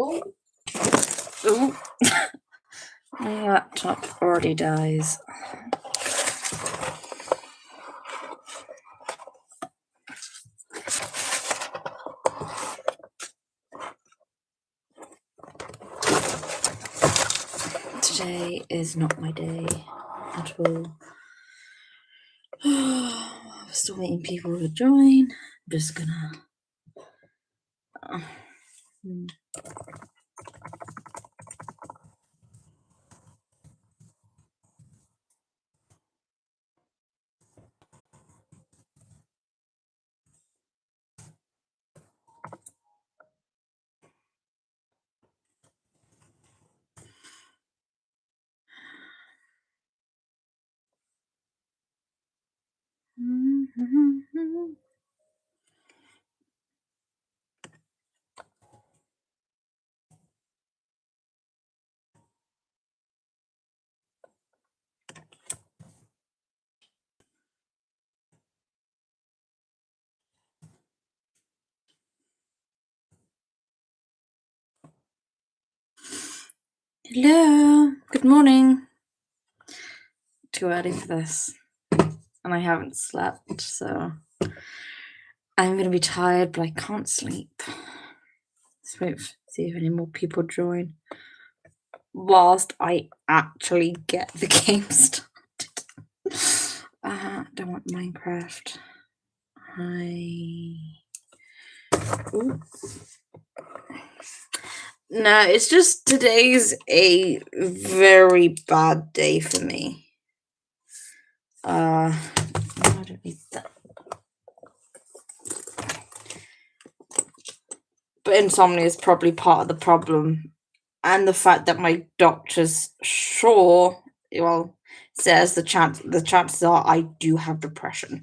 Oh. Ooh. My laptop already dies. Today is not my day at all. Still waiting people to join. I'm just gonna. Hello, good morning. Too early for this, and I haven't slept, so I'm gonna be tired, but I can't sleep. Let's wait, see if any more people join whilst I actually get the game started. Don't want Minecraft. Ooh. No, it's just today's a very bad day for me. I don't need that. But insomnia is probably part of the problem, and the fact that my doctor's says the chances are I do have depression.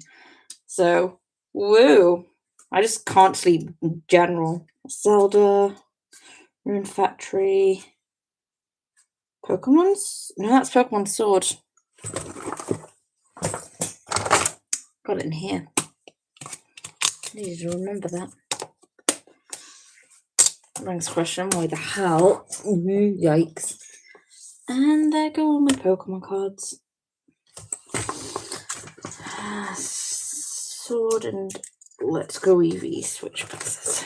So, woo! I just can't sleep in general. Zelda, Rune Factory, Pokemon's? No, that's Pokemon Sword. Got it in here. I need to remember that. Next question, why the hell? Yikes. And there go all my Pokemon cards. Sword and Let's Go Eevee switch passes.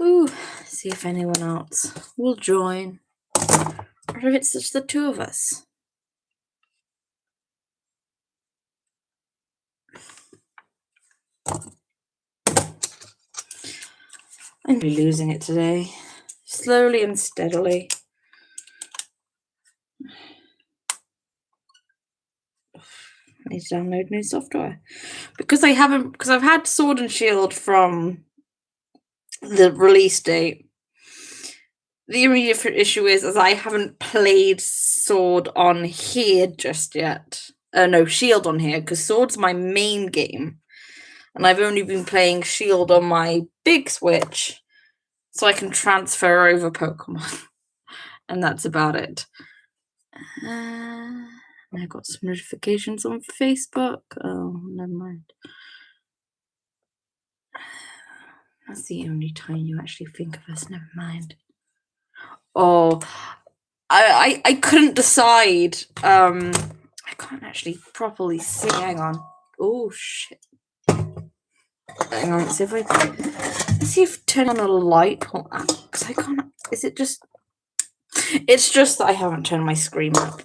Ooh, see if anyone else will join. Or if it's just the two of us. I'm really losing it today. Slowly and steadily. I need to download new software. Because I've had Sword and Shield from the release date. The only different issue is I haven't played Sword on here just yet. No, Shield on here, because Sword's my main game. And I've only been playing Shield on my big Switch, so I can transfer over Pokemon. And that's about it. I got some notifications on Facebook. Oh, never mind. That's the only time you actually think of us. Never mind. Oh, I couldn't decide. I can't actually properly see. Hang on. Oh shit. Hang on. Let's see if turn on a light will act. Because I can't. Is it just? It's just that I haven't turned my screen up.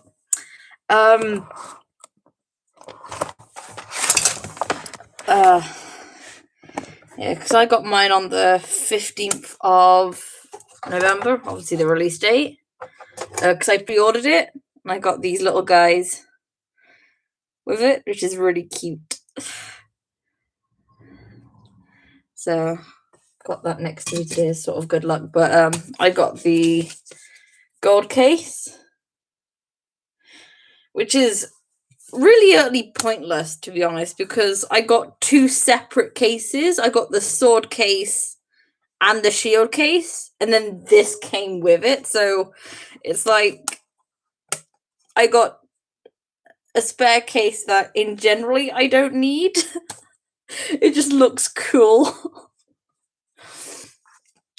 Yeah, because I got mine on the 15th of November, obviously the release date. Because I pre-ordered it, and I got these little guys with it, which is really cute. So, got that next to me today, sort of good luck. But I got the gold case, which is really utterly pointless, to be honest, because I got two separate cases. I got the sword case and the shield case, and then this came with it. So it's like I got a spare case that in generally I don't need. It just looks cool.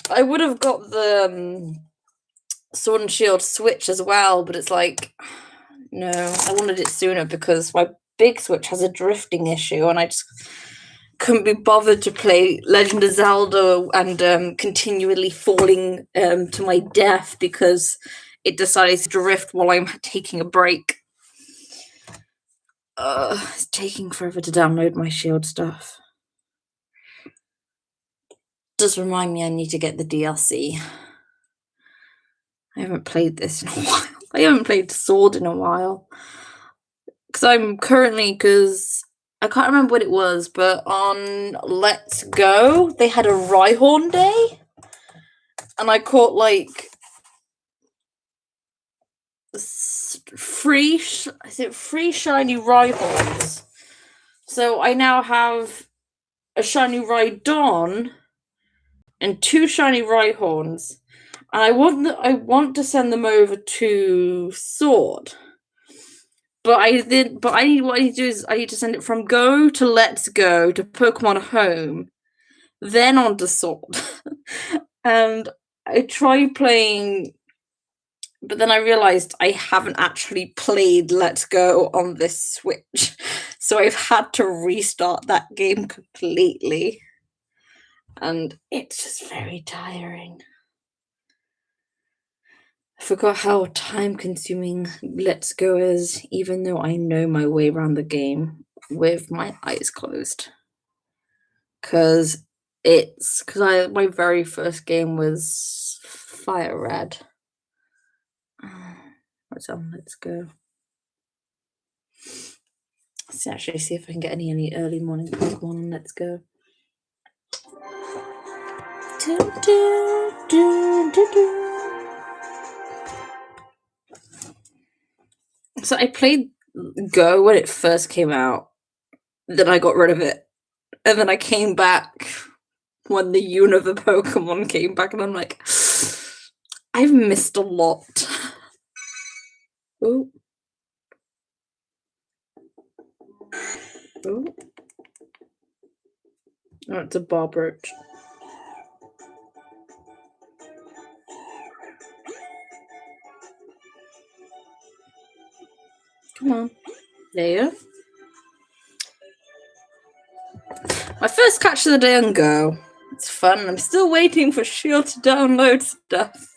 I would have got the Sword and Shield Switch as well, but it's like, no, I wanted it sooner because my big Switch has a drifting issue, and I just couldn't be bothered to play Legend of Zelda and continually falling to my death because it decides to drift while I'm taking a break. It's taking forever to download my Shield stuff. Does remind me I need to get the DLC. I haven't played this in a while. I haven't played Sword in a while. Because I can't remember what it was, but on Let's Go, they had a Rhyhorn day. And I caught like three shiny Rhyhorns. So I now have a shiny Rhydon and 2 shiny Rhyhorns. And I want to send them over to Sword. But what I need to do is I need to send it from Go to Let's Go to Pokemon Home, then on to Sword. And I tried playing, but then I realized I haven't actually played Let's Go on this Switch. So I've had to restart that game completely. And it's just very tiring. I forgot how time-consuming Let's Go is, even though I know my way around the game with my eyes closed. Because my very first game was Fire Red. What's on Let's Go? Let's actually see if I can get any early morning Pokemon on Let's Go. So I played Go when it first came out, then I got rid of it, and then I came back when the Unova Pokemon came back, and I'm like, I've missed a lot. Ooh. Ooh. Oh, it's a Barbroach. Come on. There you go. My first catch of the day on Go. It's fun. I'm still waiting for Shield to download stuff.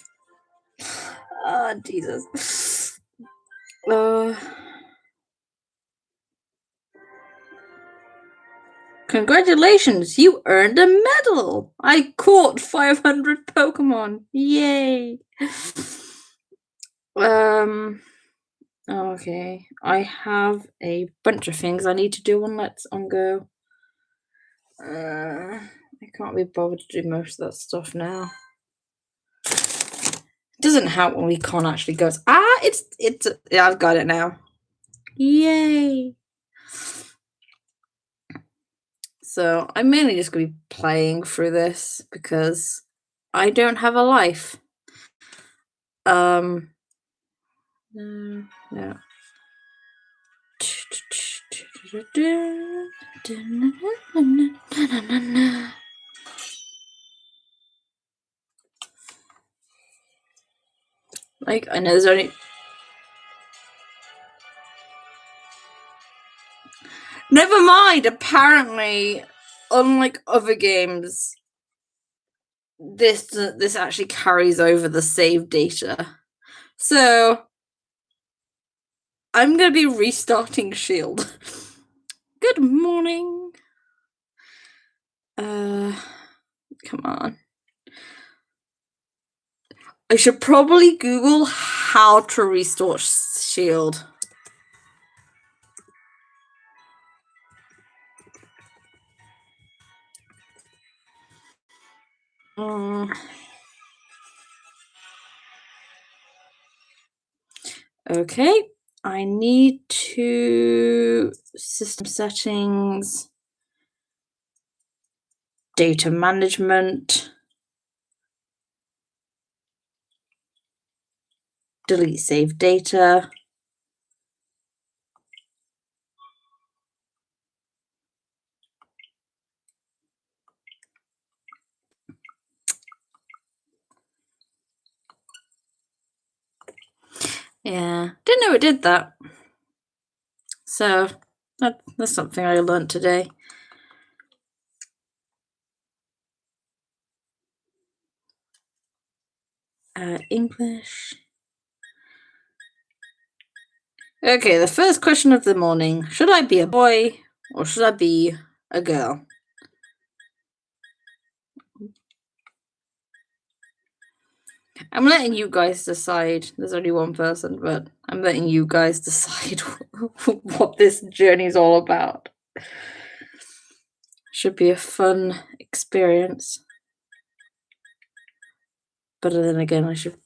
Ah, Jesus. Congratulations, you earned a medal! I caught 500 Pokemon. Yay! Okay. I have a bunch of things I need to do on Let's Go. I can't be bothered to do most of that stuff now. It doesn't help when we can't actually go. Yeah, I've got it now. Yay! So I'm mainly just going to be playing through this because I don't have a life. No. Like, I know there's only... Never mind, apparently, unlike other games, this actually carries over the save data. So, I'm going to be restarting Shield. Good morning. Come on. I should probably Google how to restore Shield. Okay, I need to system settings, data management, delete save data. Yeah, didn't know it did that. So that's something I learned today. English. Okay, the first question of the morning. Should I be a boy or should I be a girl? I'm letting you guys decide. There's only one person, but I'm letting you guys decide what this journey is all about. Should be a fun experience. But then again, I should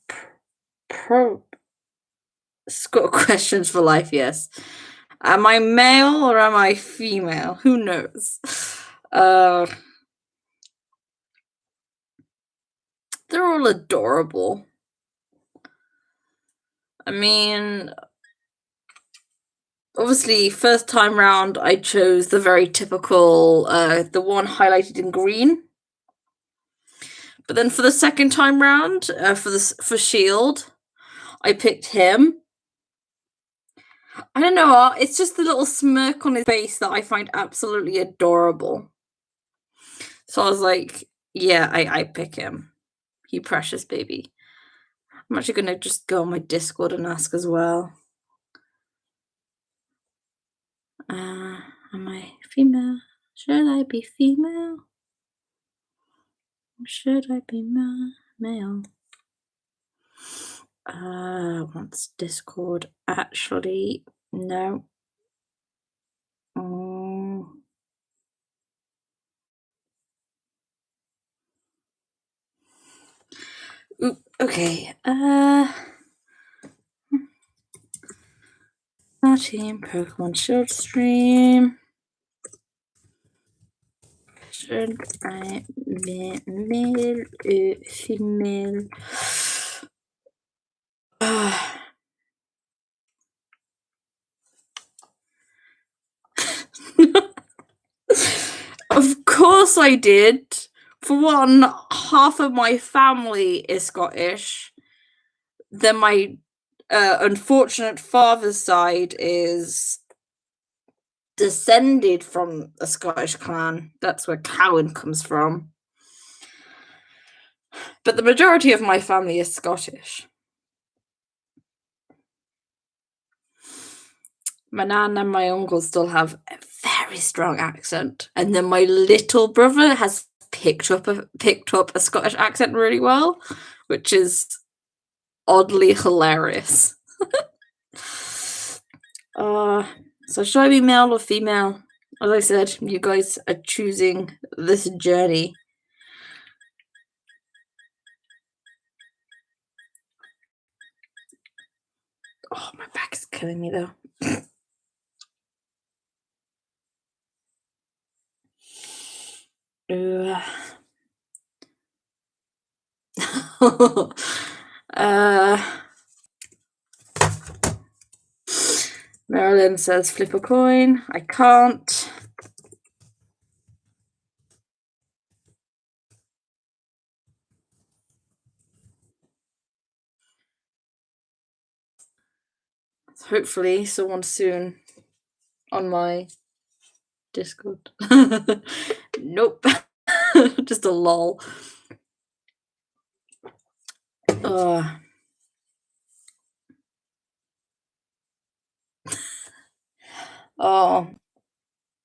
score questions for life, yes. Am I male or am I female? Who knows? They're all adorable. I mean, obviously, first time round, I chose the very typical, the one highlighted in green. But then for the second time round, for Shield, I picked him. I don't know. It's just the little smirk on his face that I find absolutely adorable. So I was like, yeah, I pick him. You precious baby. I'm actually gonna just go on my Discord and ask as well. Am I female? Should I be female? Or should I be male? What's Discord? Actually, no. Ooh, okay. Our team Pokemon Shield stream. Should I be male or female? Of course I did. For one, half of my family is Scottish. Then my unfortunate father's side is descended from a Scottish clan. That's where Cowan comes from. But the majority of my family is Scottish. My nan and my uncle still have a very strong accent, and then my little brother has picked up a Scottish accent really well, which is oddly hilarious. So should I be male or female? As I said, you guys are choosing this journey. Oh, my back is killing me though. Marilyn says flip a coin. I can't. Hopefully someone soon on my Discord. Nope. Just a lol. Oh,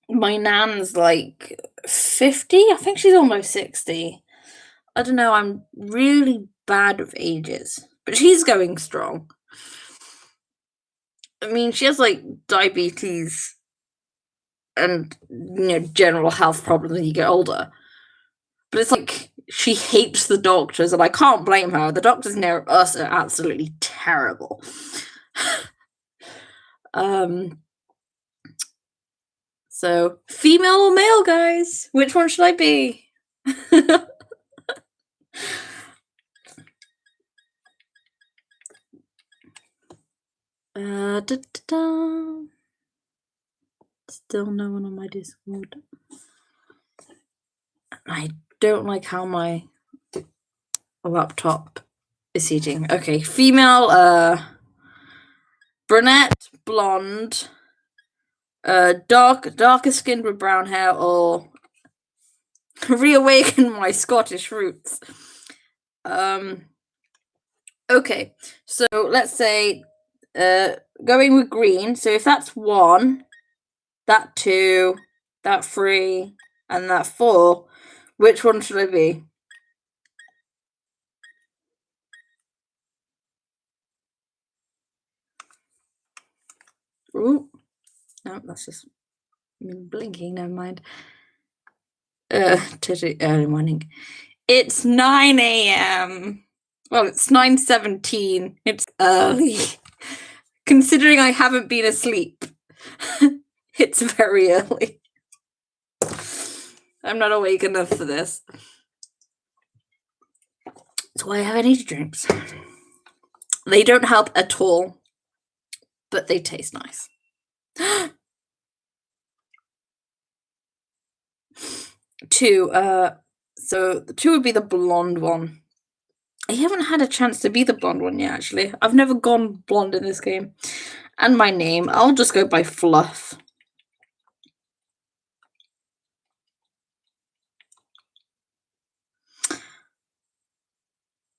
my nan's like 50. I think she's almost 60. I don't know. I'm really bad with ages, but she's going strong. I mean, she has like diabetes and general health problems when you get older. But it's like she hates the doctors, and I can't blame her. The doctors near us are absolutely terrible. So female or male, guys? Which one should I be? Still no one on my Discord. I don't like how my laptop is heating. Okay, female, brunette, blonde, darker skinned with brown hair, or reawaken my Scottish roots. Okay, so let's say going with green. So if that's 1, that 2, that 3, and that 4, which one should I be? Ooh, no, that's just me blinking. Never mind. Early morning. It's 9 a.m. Well, it's 9:17. It's early. Considering I haven't been asleep, it's very early. I'm not awake enough for this. That's why I have energy drinks. They don't help at all, but they taste nice. 2. So the 2 would be the blonde one. I haven't had a chance to be the blonde one yet, actually. I've never gone blonde in this game. And my name, I'll just go by Fluff.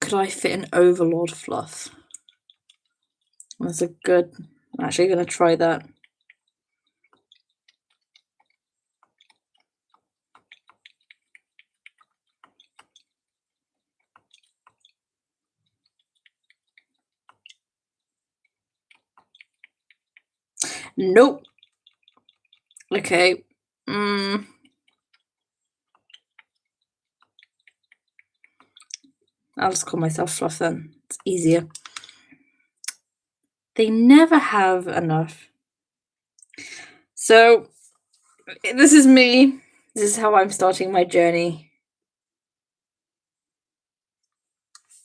Could I fit an Overlord Fluff? That's a good... I'm actually going to try that. Nope. Okay. I'll just call myself Fluff then. It's easier. They never have enough. So, this is me. This is how I'm starting my journey.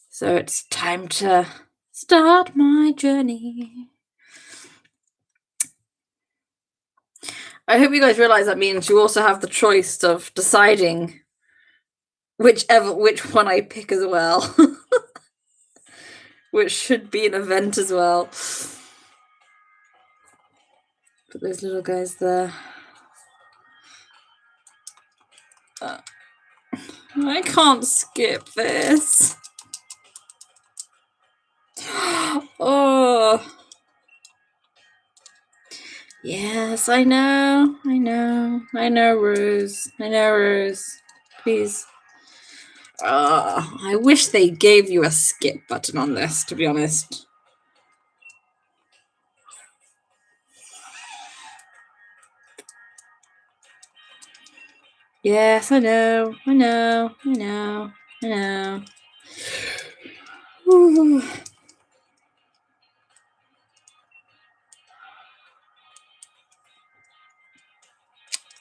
So it's time to start my journey. I hope you guys realize that means you also have the choice of deciding which one I pick as well. Which should be an event as well. Put those little guys there. I can't skip this. Oh. Yes, I know, Rose. Please. I wish they gave you a skip button on this, to be honest. Yes, I know. Ooh.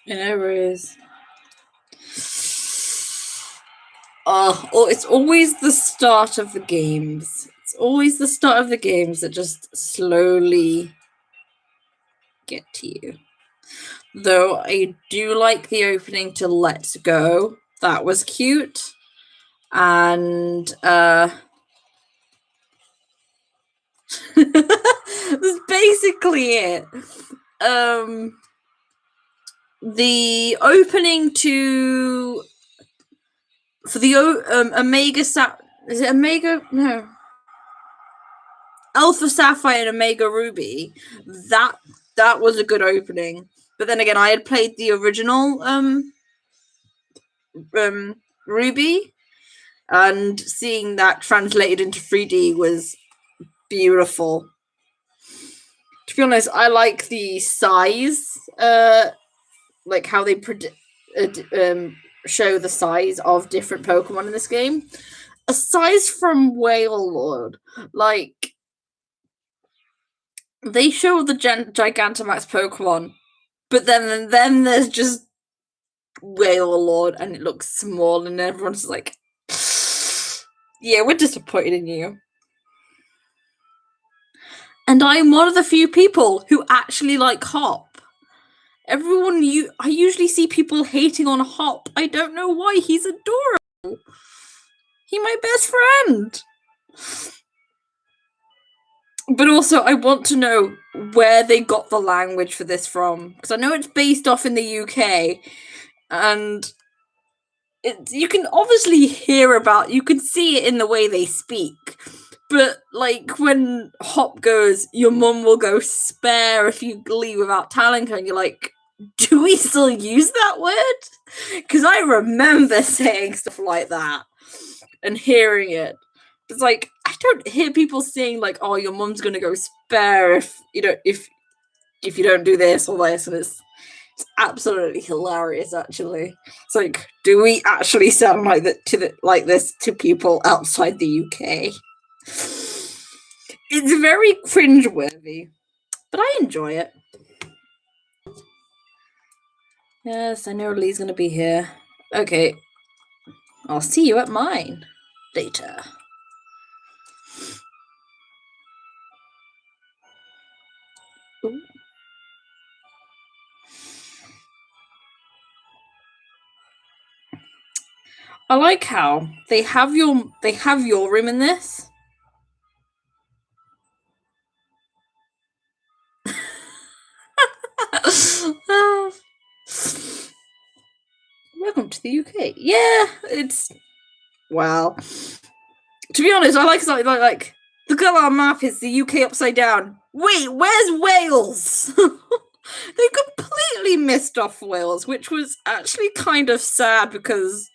Rose. Oh, it's always the start of the games. It's always the start of the games that just slowly get to you. Though I do like the opening to Let's Go. That was cute. And that's basically it. The opening for the Omega is it Omega? No. Alpha Sapphire and Omega Ruby. That was a good opening. But then again, I had played the original Ruby, and seeing that translated into 3D was beautiful. To be honest, I like the size, like how they show the size of different Pokemon in this game. Aside from Wailord, like they show the Gigantamax Pokemon, but then there's just Wailord, and it looks small, and everyone's like, "Yeah, we're disappointed in you." And I'm one of the few people who actually like Hop. I usually see people hating on Hop. I don't know why. He's adorable. He's my best friend. But also, I want to know where they got the language for this from, because I know it's based off in the UK, and you can obviously you can see it in the way they speak. But like when Hop goes, your mum will go spare if you leave without telling her, and you're like, do we still use that word? Because I remember saying stuff like that and hearing it. It's like I don't hear people saying like, "Oh, your mum's gonna go spare if you don't do this or this," and it's absolutely hilarious. Actually, it's like, do we actually sound like that like this to people outside the UK? It's very cringeworthy, but I enjoy it. Yes, I know Lee's gonna be here. Okay, I'll see you at mine later. Ooh. I like how they have your room in this. Welcome to the UK. Yeah, it's wow. To be honest, I like something like look at our map is the UK upside down. Wait, where's Wales? They completely missed off Wales, which was actually kind of sad because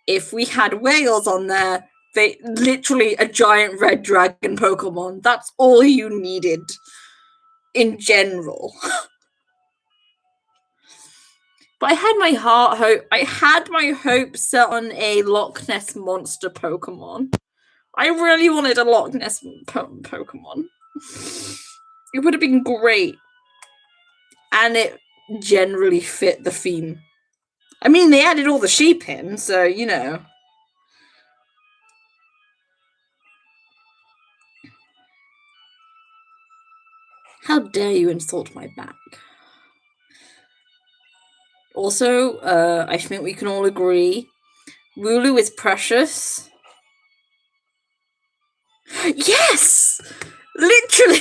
if we had Wales on there, they literally a giant red dragon Pokemon. That's all you needed in general. But I had my hopes set on a Loch Ness monster Pokemon. I really wanted a Loch Ness Pokemon. It would have been great. And it generally fit the theme. I mean, they added all the sheep in, so, you know. How dare you insult my back? Also, I think we can all agree Wooloo is precious. Yes! Literally!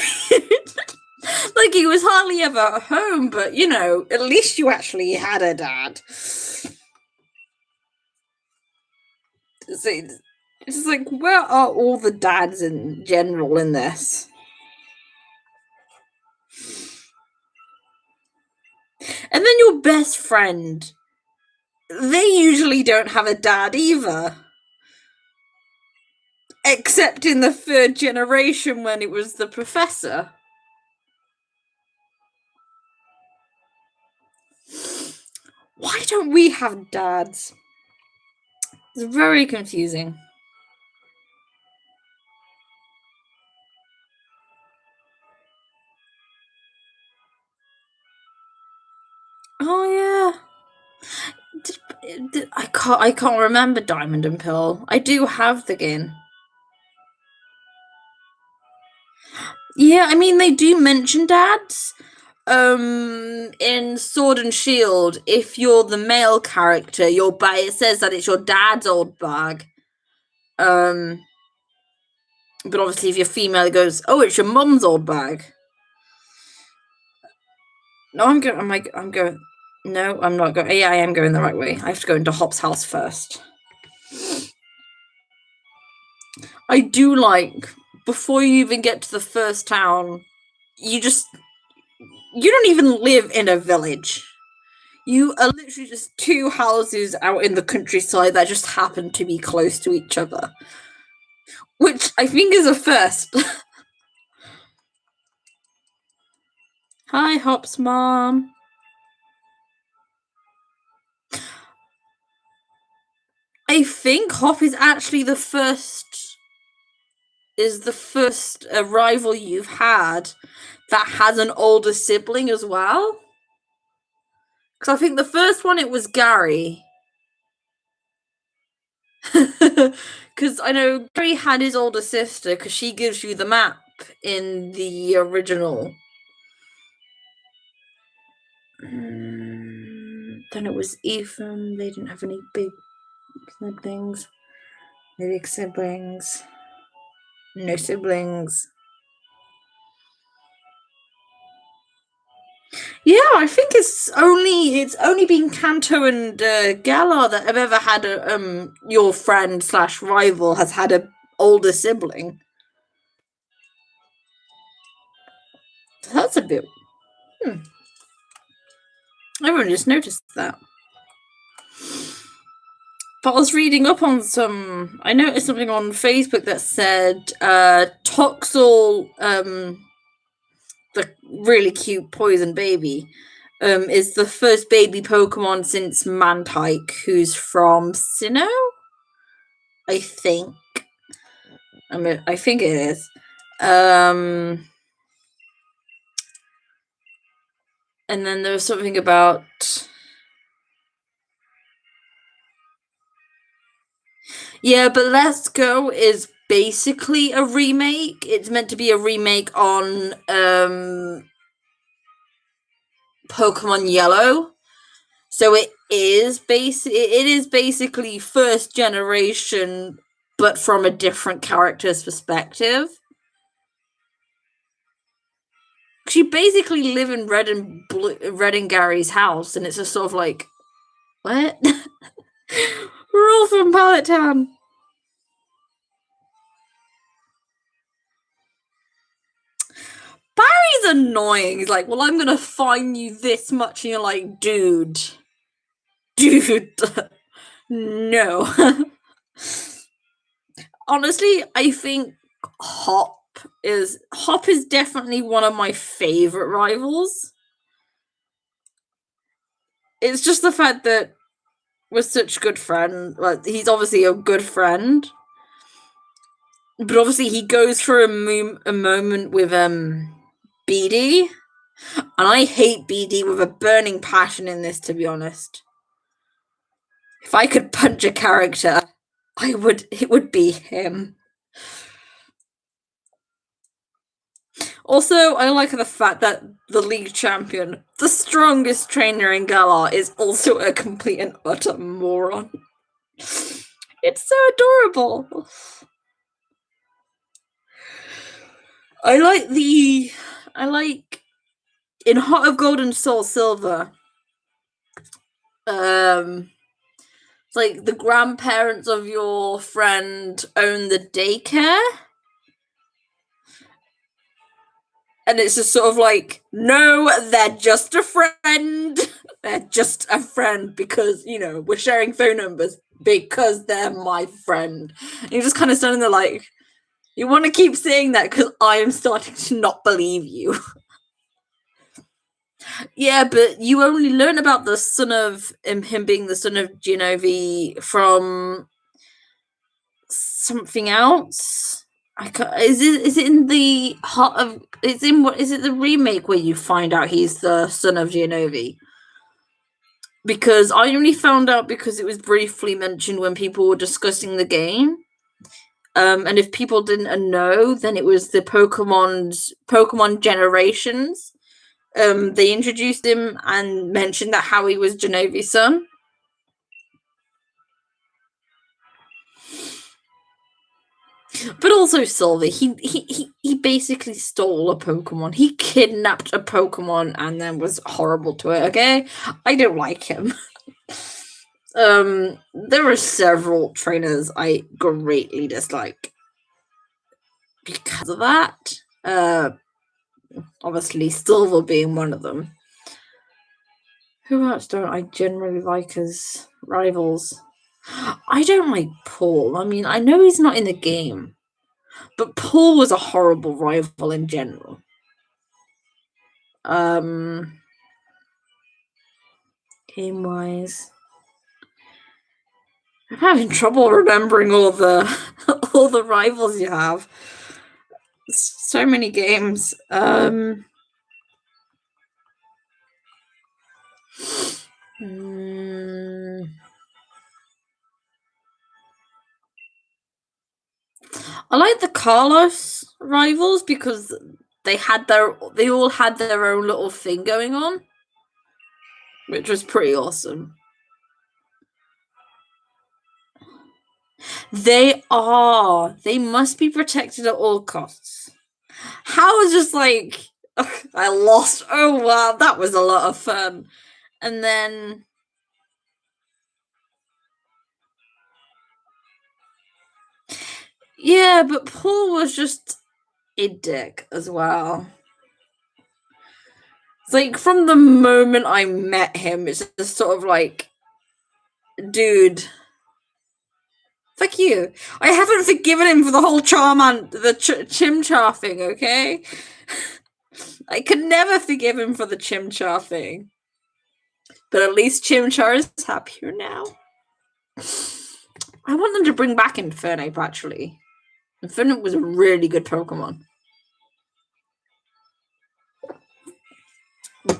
Like he was hardly ever at home, but you know, at least you actually had a dad. It's like, where are all the dads in general in this? And then your best friend, they usually don't have a dad either. Except in the third generation when it was the professor. Why don't we have dads? It's very confusing. Oh yeah. I can't remember Diamond and Pearl. I do have the game. Yeah, I mean they do mention dads. In Sword and Shield, if you're the male character, it says that it's your dad's old bag. But obviously if you're female it goes, oh, it's your mum's old bag. No, I'm going no, I'm not going. Yeah, I am going the right way. I have to go into Hop's house first. I do like before you even get to the first town, you don't even live in a village. You are literally just two houses out in the countryside that just happen to be close to each other. Which I think is a first. Hi, Hop's mom. I think Hop is actually the first rival you've had that has an older sibling as well. Because I think the first one it was Gary. Because I know Gary had his older sister because she gives you the map in the original. Then it was Ethan. They didn't have any big siblings. No big siblings. No siblings. Yeah, I think it's only been Kanto and Galar that have ever had a your friend slash rival has had a older sibling. That's a bit. Hmm, I only just noticed that. But I was reading up on some. I noticed something on Facebook that said Toxel, the really cute poison baby, is the first baby Pokemon since Mantike, who's from Sinnoh. I think. I think it is. Um, and then there was something about. Yeah, but Let's Go is basically a remake. It's meant to be a remake on Pokemon Yellow. So it is basically first generation, but from a different character's perspective. You basically live in Red and Gary's house, and it's just sort of like, what? We're all from Pallet Town. Barry's annoying. He's like, well, I'm gonna fine you this much, and you're like, dude, no. Honestly, I think Hop is definitely one of my favorite rivals. It's just the fact that we're such good friends. Like, he's obviously a good friend, but obviously he goes through a moment with BD, and I hate BD with a burning passion in this. To be honest, if I could punch a character, I would. It would be him. Also, I like the fact that the league champion, the strongest trainer in Galar, is also a complete and utter moron. It's so adorable. I like in Heart of Gold and Soul Silver. It's like the grandparents of your friend own the daycare. And it's just sort of like, no, they're just a friend. They're just a friend because, we're sharing phone numbers because they're my friend. And you're just kind of standing there like, you want to keep saying that because I am starting to not believe you. Yeah, but you only learn about the son of him being the son of Genovi from something else. Is it in the heart of? It's in what is it the remake where you find out he's the son of Genovi? Because I only found out because it was briefly mentioned when people were discussing the game. And if people didn't know, then it was the Pokemon generations. They introduced him and mentioned that Howie was Genovi's son. But also Sylvie, he basically stole a Pokemon. He kidnapped a Pokemon and then was horrible to it. Okay, I don't like him. There are several trainers I greatly dislike because of that. Obviously, Silver being one of them. Who else don't I generally like as rivals? I don't like Paul. I mean, I know he's not in the game, but Paul was a horrible rival in general. Game wise, I'm having trouble remembering all the all the rivals you have. So many games. I like the Carlos rivals because they all had their own little thing going on, which was pretty awesome. They are. They must be protected at all costs. How is just like I lost. Oh wow, that was a lot of fun. And then yeah, but Paul was just a dick as well. It's like from the moment I met him, it's just sort of like, dude, fuck you. I haven't forgiven him for the whole the Chimchar thing, okay? I could never forgive him for the Chimchar thing. But at least Chimchar is happier now. I want them to bring back Infernape, actually. Infernape was a really good Pokemon.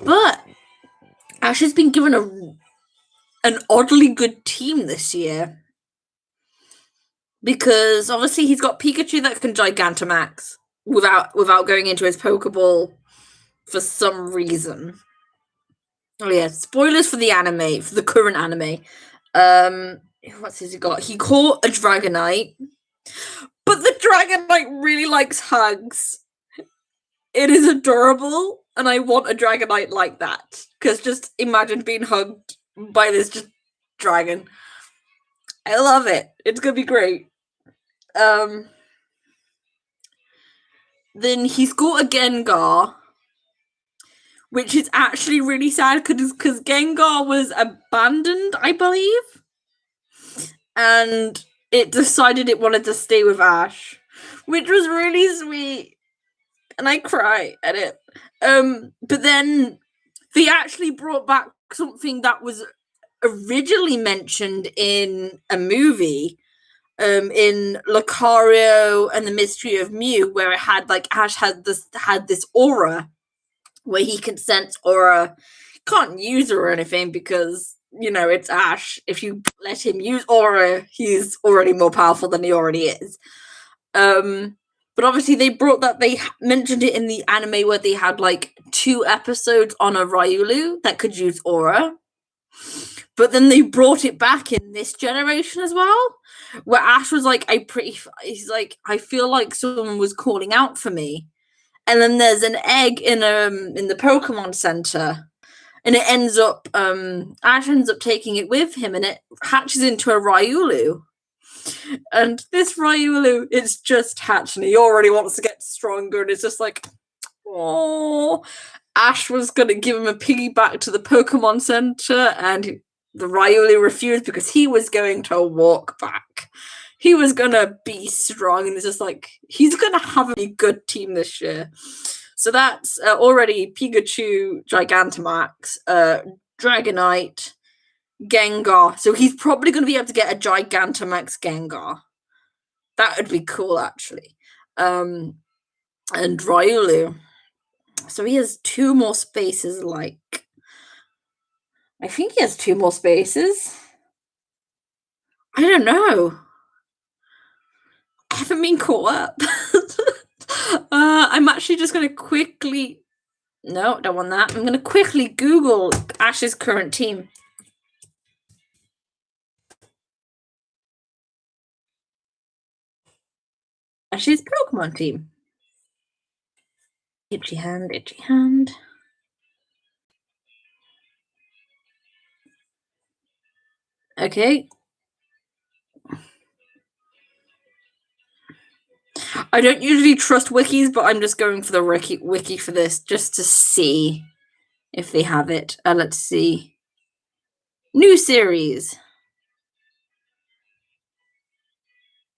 But Ash has been given an oddly good team this year. Because obviously he's got Pikachu that can Gigantamax without going into his Pokeball for some reason. Oh yeah, spoilers for the anime, for the current anime. What's he got? He caught a Dragonite, but the Dragonite really likes hugs. It is adorable, and I want a Dragonite like that. Because just imagine being hugged by this just dragon. I love it. It's gonna be great. Then he's got a Gengar, which is actually really sad because Gengar was abandoned, I believe, and it decided it wanted to stay with Ash, which was really sweet, and I cry at it. But then they actually brought back something that was originally mentioned in a movie, in Lucario and the Mystery of Mew, where it had like Ash had this aura where he can sense aura. Can't use her or anything because it's Ash. If you let him use aura, he's already more powerful than he already is. But obviously they mentioned it in the anime where they had like 2 episodes on a Riolu that could use aura. But then they brought it back in this generation as well, where Ash was like, he's like, I feel like someone was calling out for me. And then there's an egg in the Pokemon Center, and it ends up Ash ends up taking it with him, and it hatches into a Riolu. And this Riolu, it's just hatched, and he already wants to get stronger, and it's just like, oh. Ash was gonna give him a piggyback to the Pokemon Center, and the Riolu refused because he was going to walk back. He was gonna be strong, and it's just like he's gonna have a good team this year. So that's already Pikachu, Gigantamax, Dragonite, Gengar. So he's probably gonna be able to get a Gigantamax Gengar. That would be cool, actually. And Riolu. So he has 2 more spaces. I think he has 2 more spaces. I don't know. I haven't been caught up. I'm actually just going to quickly. No, don't want that. I'm going to quickly Google Ash's current team. Ash's Pokemon team. Itchy hand, itchy hand. Okay. I don't usually trust wikis, but I'm just going for the wiki for this, just to see if they have it. Let's see. New series.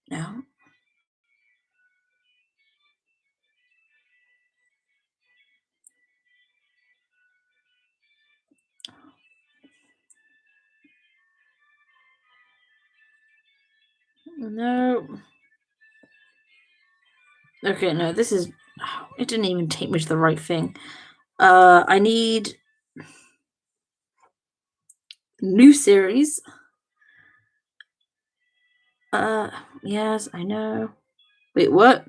No. No. Okay, no, this is. It didn't even take me to the right thing. I need new series. Yes, I know. Wait, what?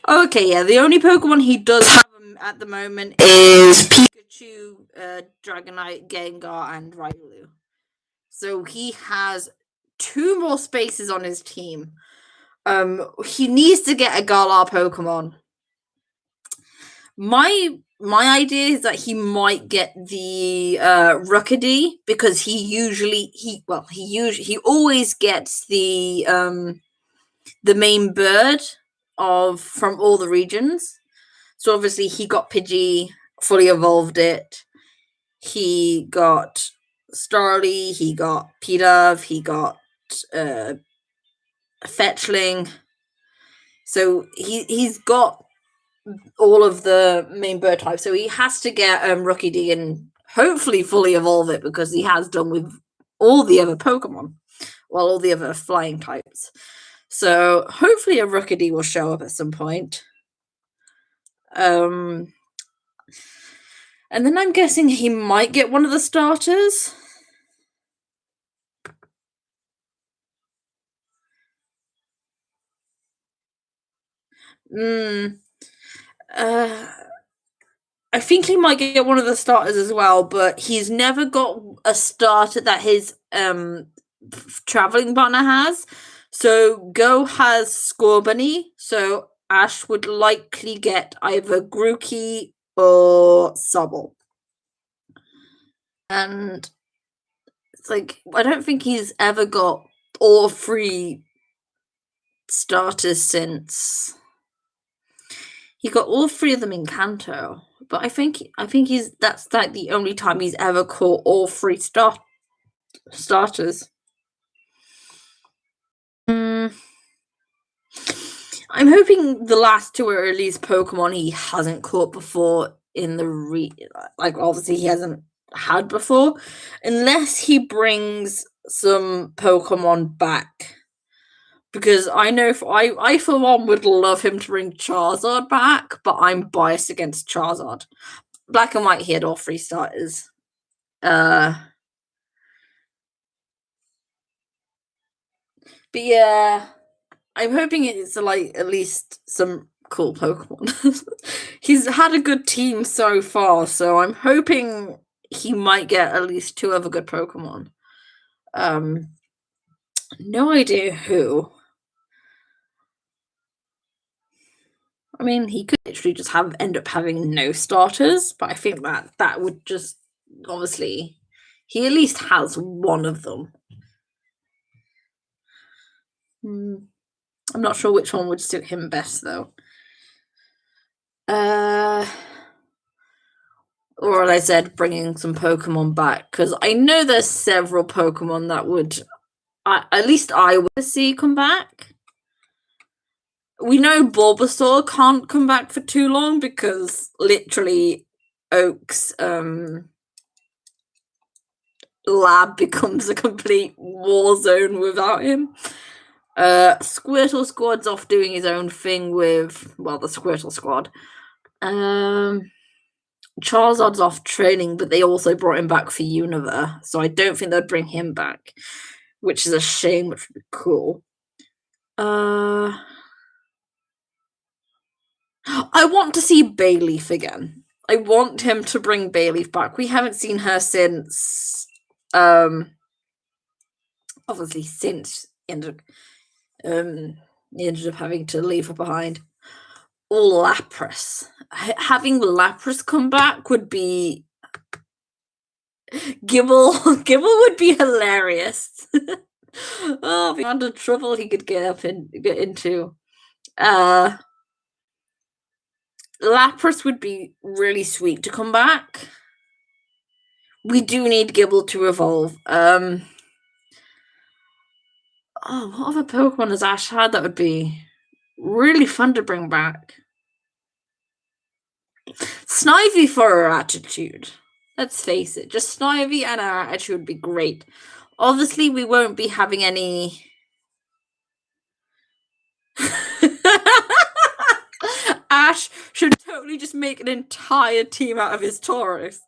Okay, yeah, the only Pokemon he does have a at the moment is Pikachu, Dragonite, Gengar, and Raichu. So he has 2 more spaces on his team. He needs to get a Galar Pokemon. My idea is that he might get the Rookidee, because he always gets the main bird from all the regions. So obviously he got Pidgey, fully evolved it. He got Starly, he got Pidove, he got Fetchling. So he's got all of the main bird types. So he has to get Rookidee and hopefully fully evolve it, because he has done with all the other Pokemon. Well, all the other flying types. So hopefully a Rookidee will show up at some point. And then I'm guessing he might get one of the starters. I think he might get one of the starters as well, but he's never got a starter that his traveling partner has. So Go has Scorbunny, so Ash would likely get either Grookey or Sobble. And it's like, I don't think he's ever got all 3 starters since he got all 3 of them in Kanto. But I think that's like the only time he's ever caught all 3 starters. I'm hoping the last 2 are at least Pokemon he hasn't caught before in the obviously he hasn't had before, unless he brings some Pokemon back. Because I know I for one would love him to bring Charizard back, but I'm biased against Charizard. Black and White, he had all 3 starters. But yeah, I'm hoping it's like at least some cool Pokemon. He's had a good team so far, so I'm hoping he might get at least 2 other good Pokemon. No idea who. I mean, he could literally just end up having no starters, but I think that would just, obviously, he at least has one of them. I'm not sure which one would suit him best, though. Or, as I said, bringing some Pokemon back, because I know there's several Pokemon that would, at least I would see come back. We know Bulbasaur can't come back for too long, because literally Oak's lab becomes a complete war zone without him. Squirtle Squad's off doing his own thing with, well, the Squirtle Squad. Charizard's off training, but they also brought him back for Unova, so I don't think they'd bring him back, which is a shame, which would be cool. I want to see Bayleaf again. I want him to bring Bayleaf back. We haven't seen her since, obviously since he ended up having to leave her behind. Or Lapras. Having Lapras come back would be... Gibble would be hilarious. Oh, the amount of trouble he could get into. Lapras would be really sweet to come back. We do need Gibble to evolve. What other Pokemon has Ash had that would be really fun to bring back? Snivy for her attitude. Let's face it, just Snivy and her attitude would be great. Obviously, we won't be having any... Ash should totally just make an entire team out of his Tauros.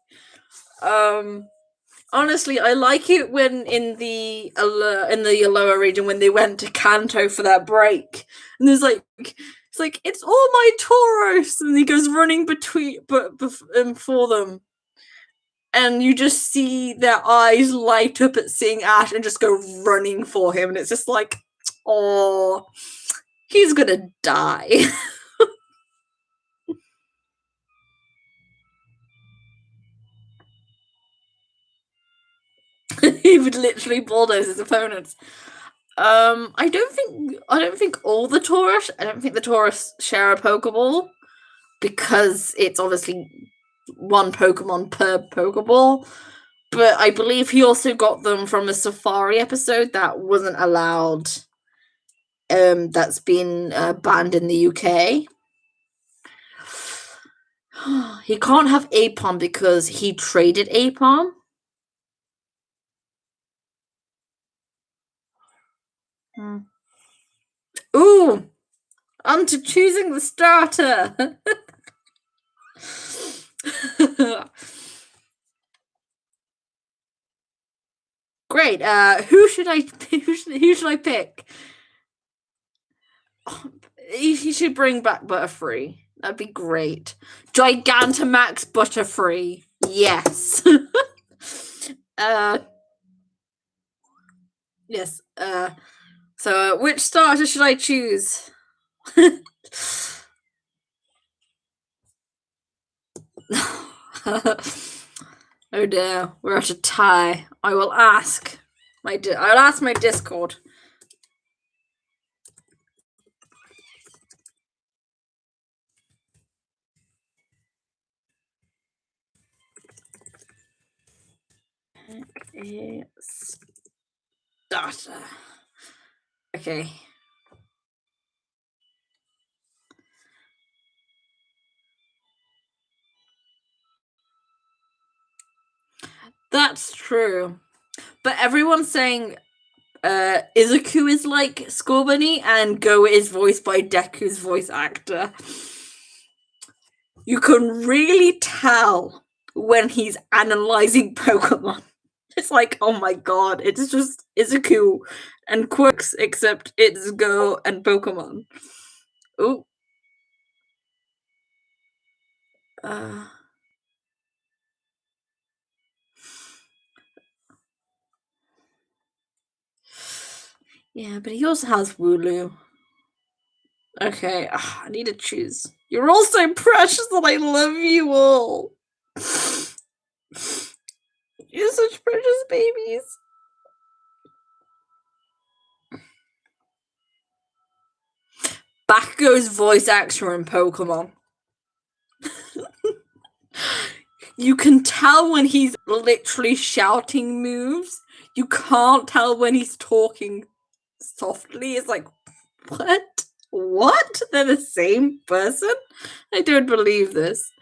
Honestly, I like it when in the Alola region when they went to Kanto for that break, and there's like It's like, it's all my Tauros, and he goes running for them, and you just see their eyes light up at seeing Ash and just go running for him, and it's just like, oh, he's gonna die. He would literally bulldoze his opponents. I don't think all the Tauros. I don't think the Tauros share a Pokeball, because it's obviously one Pokemon per Pokeball. But I believe he also got them from a Safari episode that wasn't allowed. That's been banned in the UK. He can't have Aipom because he traded Aipom. Ooh, on to choosing the starter. Great. Who should I pick? He should bring back Butterfree. That'd be great. Gigantamax Butterfree. Yes. Yes. So which starter should I choose? Oh dear, we're at a tie. I will ask I'll ask my Discord. A starter. Okay. That's true. But everyone's saying Izuku is like Scorbunny and Go is voiced by Deku's voice actor. You can really tell when he's analyzing Pokemon. It's like, oh my god, it's just Izuku and Quirks, except it's Go and Pokemon. Ooh. Yeah, but he also has Wooloo. Okay, I need to choose. You're all so precious and I love you all. You're such precious babies. Bakugo's voice actor in Pokemon. You can tell when he's literally shouting moves. You can't tell when he's talking softly. It's like, what? What? They're the same person? I don't believe this.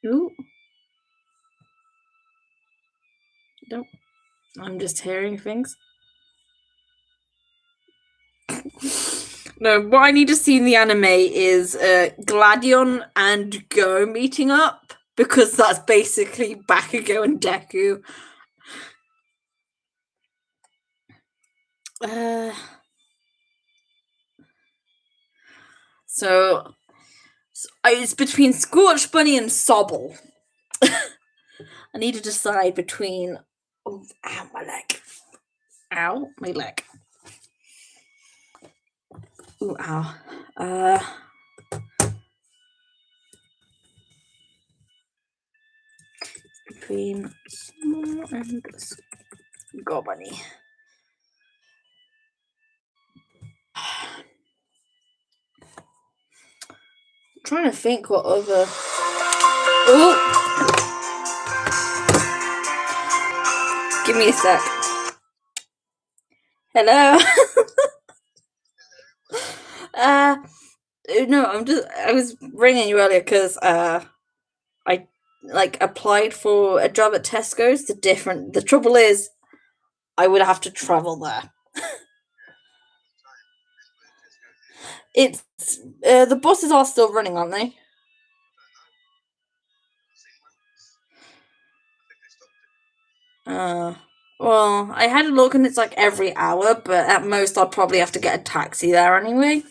Ooh. Nope. I'm just hearing things. No, what I need to see in the anime is Gladion and Go meeting up, because that's basically Bakugo and Deku. So it's between Scorch Bunny and Sobble. I need to decide between. Oh, ow, my leg. Ow, my leg. Ooh, ow. Between Small and Go Bunny. I'm trying to think what other. Ooh! Give me a sec. Hello. No, I was ringing you earlier because I applied for a job at Tesco's. The trouble is, I would have to travel there. It's the buses are still running, aren't they? Well, I had a look and it's like every hour, but at most I'll probably have to get a taxi there anyway.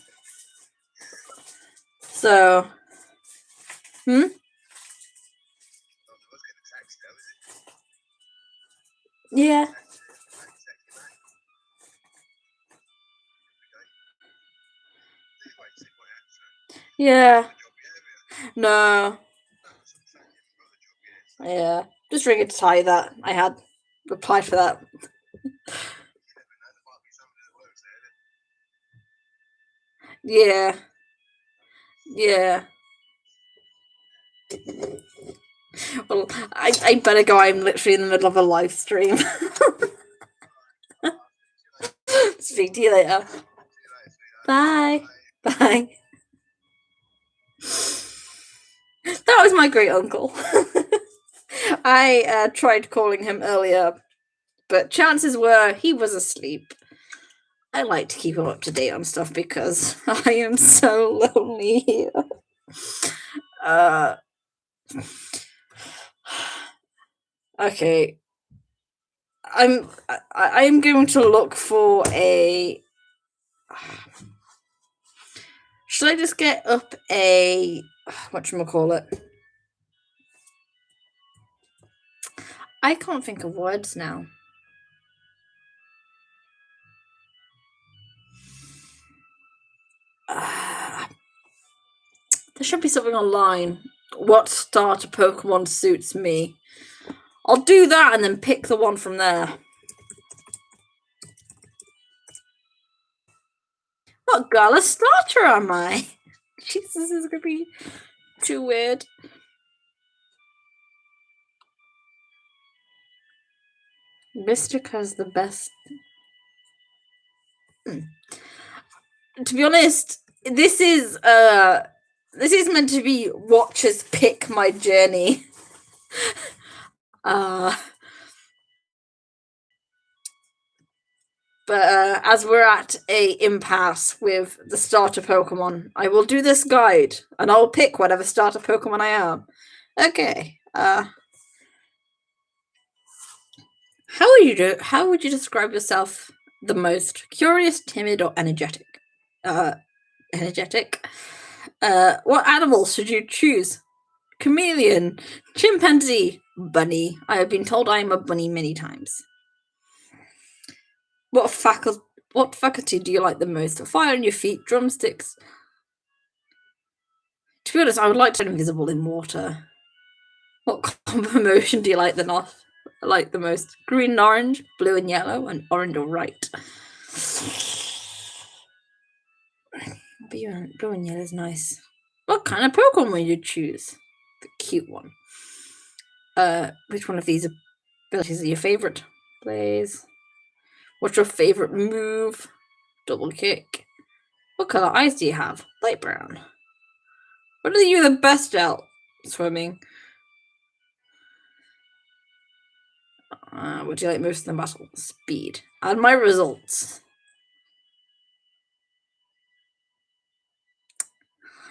So, hmm? Yeah. Yeah. No. Yeah. Just ringing to tell you that I had replied for that. Yeah. Yeah. Well, I better go. I'm literally in the middle of a live stream. Speak to you later. Bye. Bye. That was my great uncle. I tried calling him earlier, but chances were he was asleep. I like to keep him up to date on stuff because I am so lonely here. Uh, okay. I'm going to look for a. Should I just get up a whatchamacallit? I can't think of words now. There should be something online. What starter Pokemon suits me? I'll do that and then pick the one from there. What Gala starter am I? Jesus, this is gonna be too weird. Mystica's the best. To be honest, this is meant to be watchers pick my journey. But as we're at a impasse with the starter Pokemon, I will do this guide and I'll pick whatever starter Pokemon I am. Okay. How would you describe yourself the most? Curious, timid, or energetic? Energetic. What animals should you choose? Chameleon, chimpanzee, bunny. I have been told I am a bunny many times. What faculty do you like the most? Fire on your feet, drumsticks. To be honest, I would like to be invisible in water. What combo motion do you like the most? Green and orange, blue and yellow, and orange or right. Blue and yellow is nice. What kind of Pokemon would you choose? The cute one. Which one of these abilities are your favorite? Blaze. What's your favorite move? Double kick. What color eyes do you have? Light brown. What are you the best at? Swimming. What do you like most in the battle? Speed. Add my results.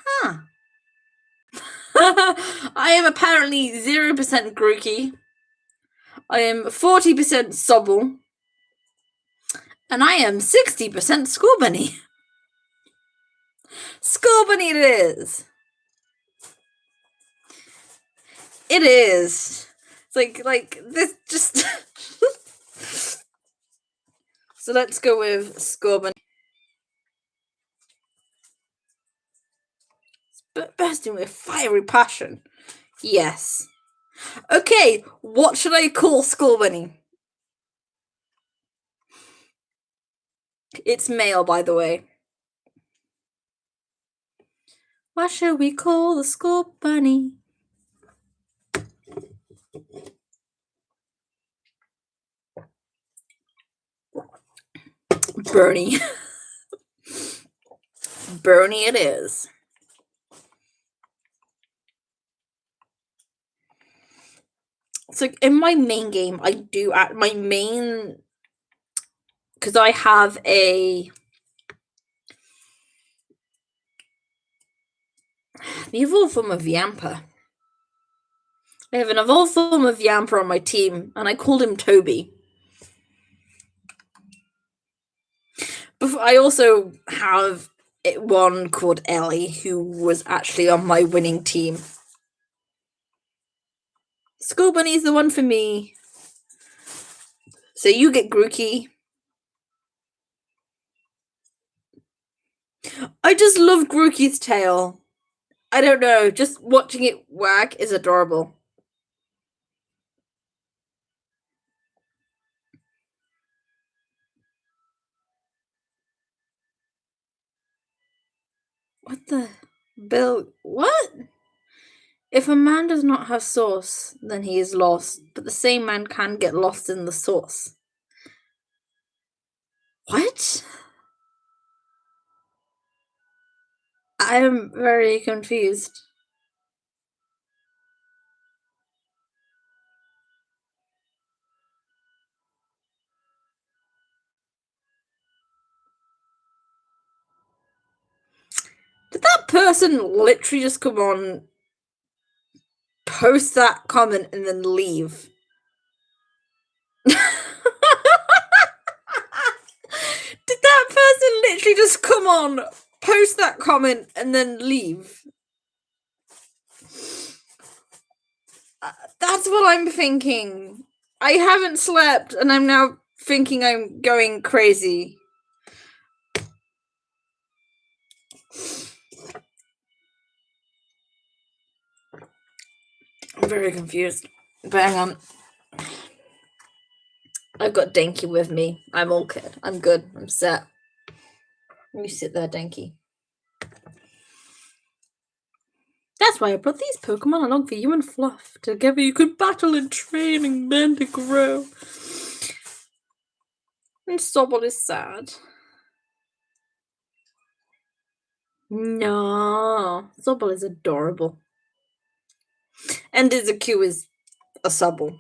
Huh. I am apparently 0% Grookey. I am 40% Sobble. And I am 60% Scorbunny. Scorbunny it is. It is. It's like this just So let's go with Scorbunny. Bursting with fiery passion. Yes. Okay, what should I call Scorbunny? It's male, by the way. What should we call the Scorbunny? Bernie. Bernie it is. So in my main game, I do at my main because I have the evolved form of Yamper. I have an evolved form of Yamper on my team, and I called him Toby. I also have one called Ellie who was actually on my winning team. School Bunny's the one for me. So you get Grookey. I just love Grookey's tail. I don't know, just watching it wag is adorable. What the? Bill, what? If a man does not have sauce, then he is lost, but the same man can get lost in the sauce. What? I am very confused. Did that person literally just come on, post that comment, and then leave? Did that person literally just come on, post that comment, and then leave? That's what I'm thinking. I haven't slept, and I'm now thinking I'm going crazy. I'm very confused. But hang on. I've got Denki with me. I'm okay. I'm good. I'm set. You sit there, Denki. That's why I brought these Pokemon along for you and Fluff. Together you could battle and train and learn to grow. And Sobble is sad. No, Sobble is adorable. And Izuku is a Sobble.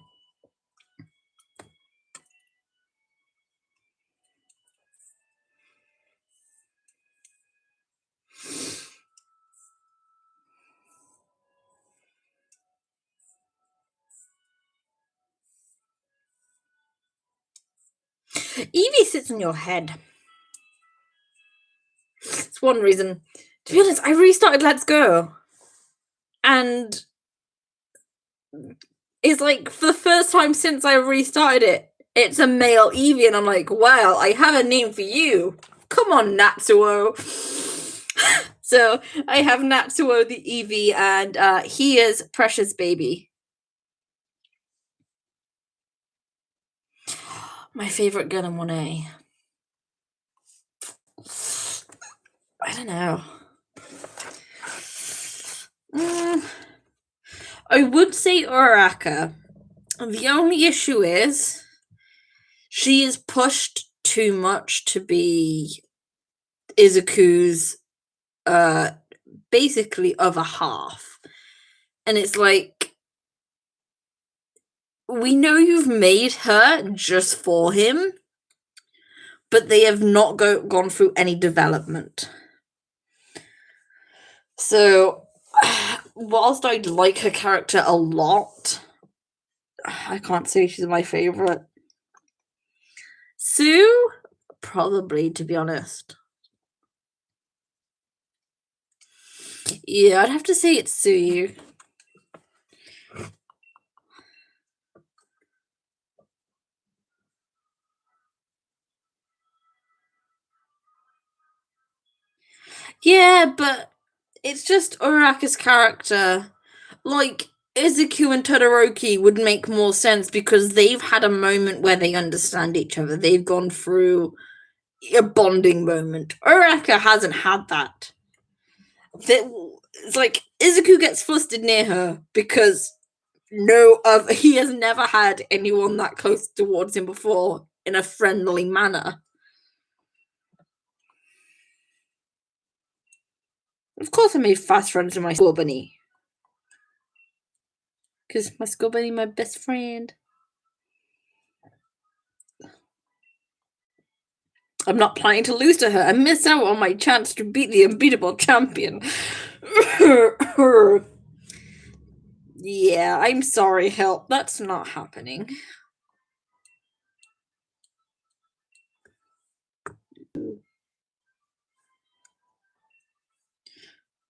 Eevee sits on your head. It's one reason. To be honest, I restarted Let's Go. And it's like, for the first time since I restarted it, it's a male Eevee, and I'm like, wow, I have a name for you. Come on, Natsuo. So I have Natsuo the Eevee, and he is Precious Baby. My favorite girl in 1A. I don't know. I would say Uraraka. The only issue is she is pushed too much to be Izuku's basically other half. And it's like, we know you've made her just for him, but they have not gone through any development. So, whilst I like her character a lot, I can't say she's my favorite. Sue? Probably, to be honest. Yeah, I'd have to say it's Suyu. Yeah, but it's just Uraraka's character. Like, Izuku and Todoroki would make more sense because they've had a moment where they understand each other. They've gone through a bonding moment. Uraraka hasn't had that. It's like Izuku gets flustered near her because he has never had anyone that close towards him before in a friendly manner. Of course, I made fast friends with my school bunny. Because my school bunny, my best friend. I'm not planning to lose to her. I miss out on my chance to beat the unbeatable champion. Yeah, I'm sorry, help. That's not happening.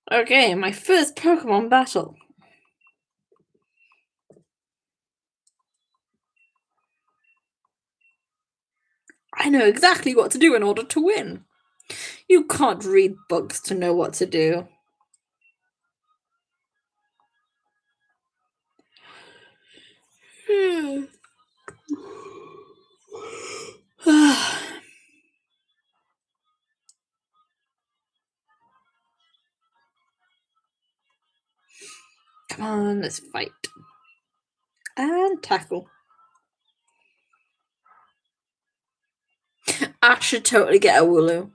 Okay, my first Pokemon battle. I know exactly what to do in order to win. You can't read books to know what to do. Come on, let's fight. And tackle. Ash should totally get a Wooloo.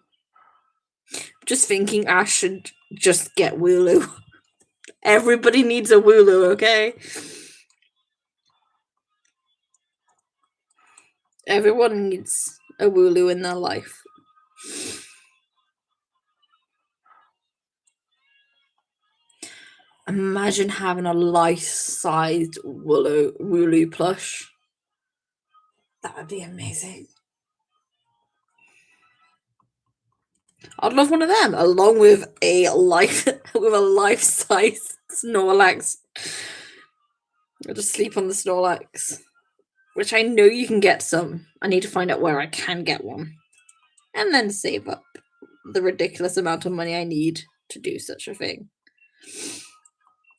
Just thinking Ash should just get Wooloo. Everybody needs a Wooloo, okay? Everyone needs a Wooloo in their life. Imagine having a life-sized Wooloo plush. That would be amazing. I'd love one of them, along with a life-size Snorlax. I'll just sleep on the Snorlax, which I know you can get some. I need to find out where I can get one, and then save up the ridiculous amount of money I need to do such a thing.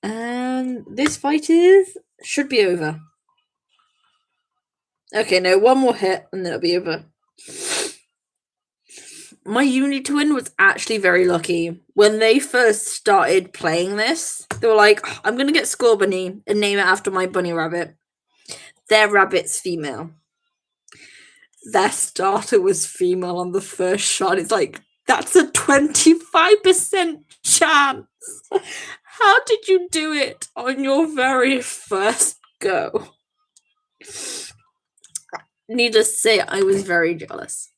And this fight should be over. Okay, no, one more hit and then it'll be over. My Unitwin was actually very lucky. When they first started playing this, they were like, oh, I'm going to get Scorbunny and name it after my bunny rabbit. Their rabbit's female. Their starter was female on the first shot. It's like, that's a 25% chance. How did you do it on your very first go? Needless to say, I was very jealous.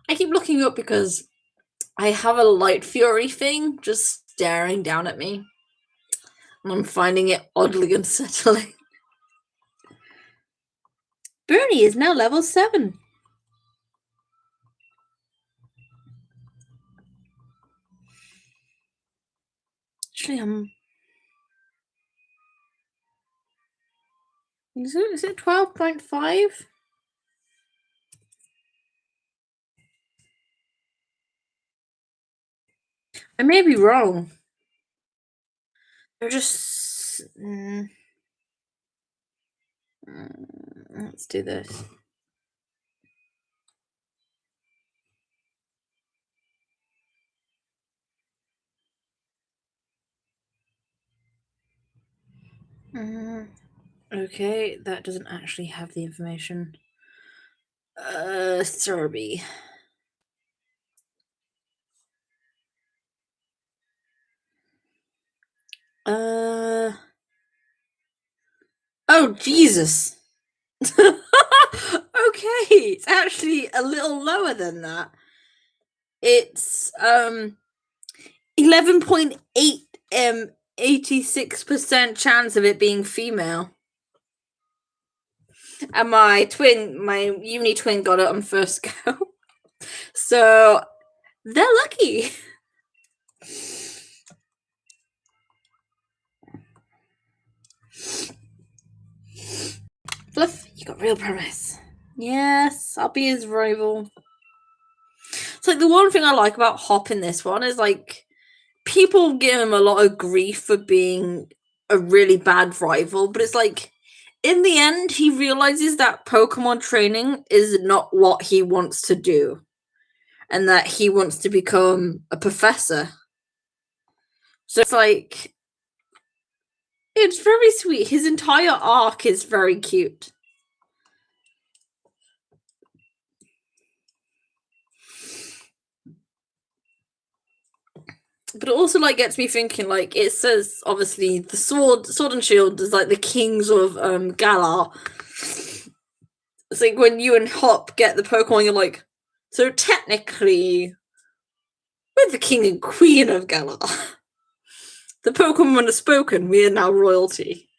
I keep looking up because I have a Light Fury thing just staring down at me. And I'm finding it oddly unsettling. Bernie is now level 7. Actually, is it 12.5? I may be wrong. They're just. Let's do this. Okay, that doesn't actually have the information. Surby. Oh, Jesus. Okay, it's actually a little lower than that. It's 11.8 86% chance of it being female. And my Unitwin got it on first go. So they're lucky. Fluff, you got real promise. Yes, I'll be his rival. It's like the one thing I like about Hop in this one is like people give him a lot of grief for being a really bad rival, but it's like in the end he realizes that Pokemon training is not what he wants to do and that he wants to become a professor. So it's like it's very sweet. His entire arc is very cute. But it also like gets me thinking. Like it says, obviously, the Sword and Shield is like the kings of Galar. It's like when you and Hop get the Pokemon, you're like, so technically, we're the king and queen of Galar. The Pokemon have spoken. We are now royalty.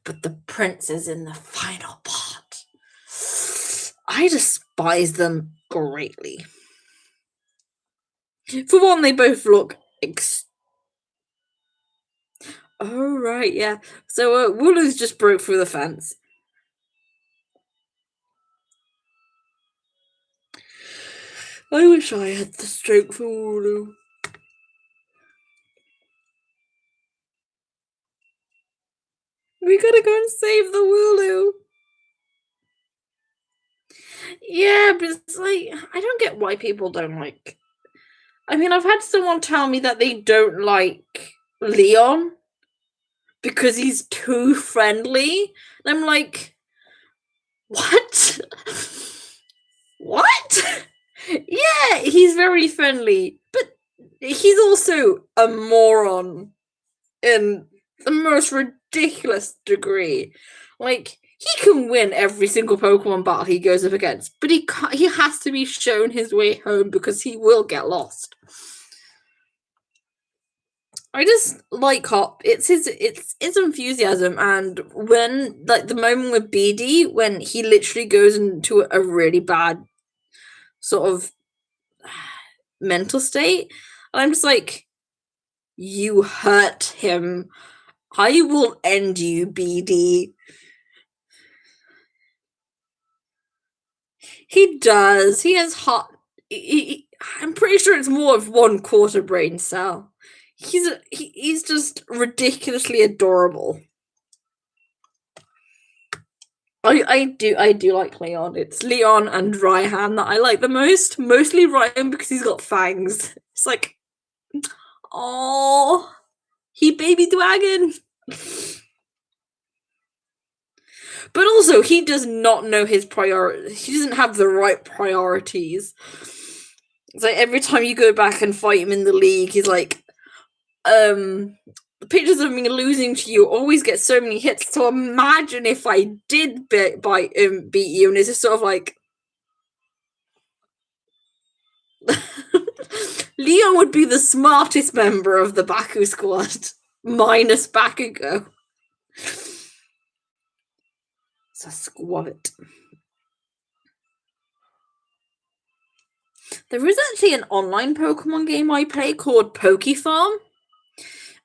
But the prince is in the final part. I despise them greatly. For one, they both look oh, right, yeah. So, Wooloo's just broke through the fence. I wish I had the stroke for Wooloo. We gotta go and save the Wooloo. Yeah, but it's like, I don't get why people don't like. I mean, I've had someone tell me that they don't like Leon because he's too friendly. And I'm like, what? What? Yeah, he's very friendly, but he's also a moron in the most ridiculous degree. Like, he can win every single Pokemon battle he goes up against, but he has to be shown his way home because he will get lost. I just like Hop. It's his enthusiasm, and when like the moment with BD when he literally goes into a really bad sort of mental state, and I'm just like, you hurt him. I will end you, BD. He does. He has hot. I'm pretty sure it's more of 1/4 brain cell. He's just ridiculously adorable. I do like Leon. It's Leon and Raihan that I like the most. Mostly Raihan because he's got fangs. It's like, oh, he baby dragon. But also, he does not know his priorities. He doesn't have the right priorities. It's like every time you go back and fight him in the league, he's like, the pictures of me losing to you always get so many hits. So imagine if I did beat you, and it's just sort of like, Leon would be the smartest member of the Baku squad, minus Bakugo. It's a squat. There is actually an online Pokemon game I play called Pokefarm,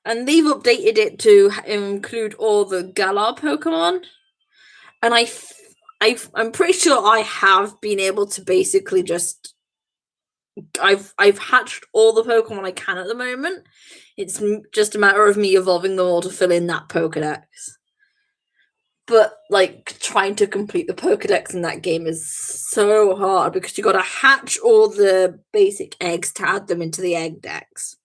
and they've updated it to include all the Galar Pokemon. And I'm pretty sure I have been able to basically just I've hatched all the Pokemon I can at the moment. It's just a matter of me evolving them all to fill in that Pokedex. But like trying to complete the Pokedex in that game is so hard because you got to hatch all the basic eggs to add them into the egg dex.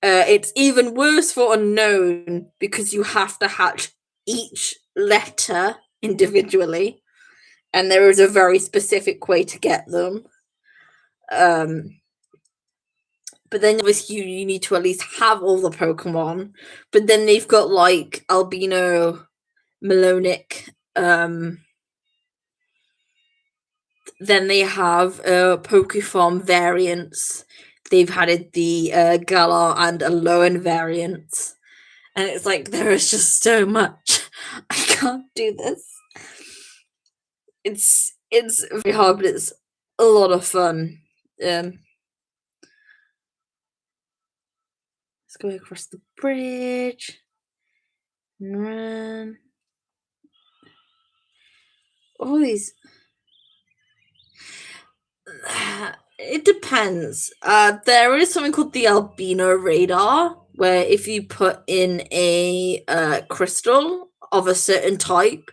It's even worse for unknown because you have to hatch each letter individually, and there is a very specific way to get them. But then obviously you need to at least have all the Pokemon. But then they've got like Albino, Melonic, then they have Pokefarm variants. They've added the Galar and Alolan variants. And it's like, there is just so much. I can't do this. It's very hard, but it's a lot of fun. Let's go across the bridge and run. All these. It depends. There is something called the Albino Radar, where if you put in a crystal of a certain type,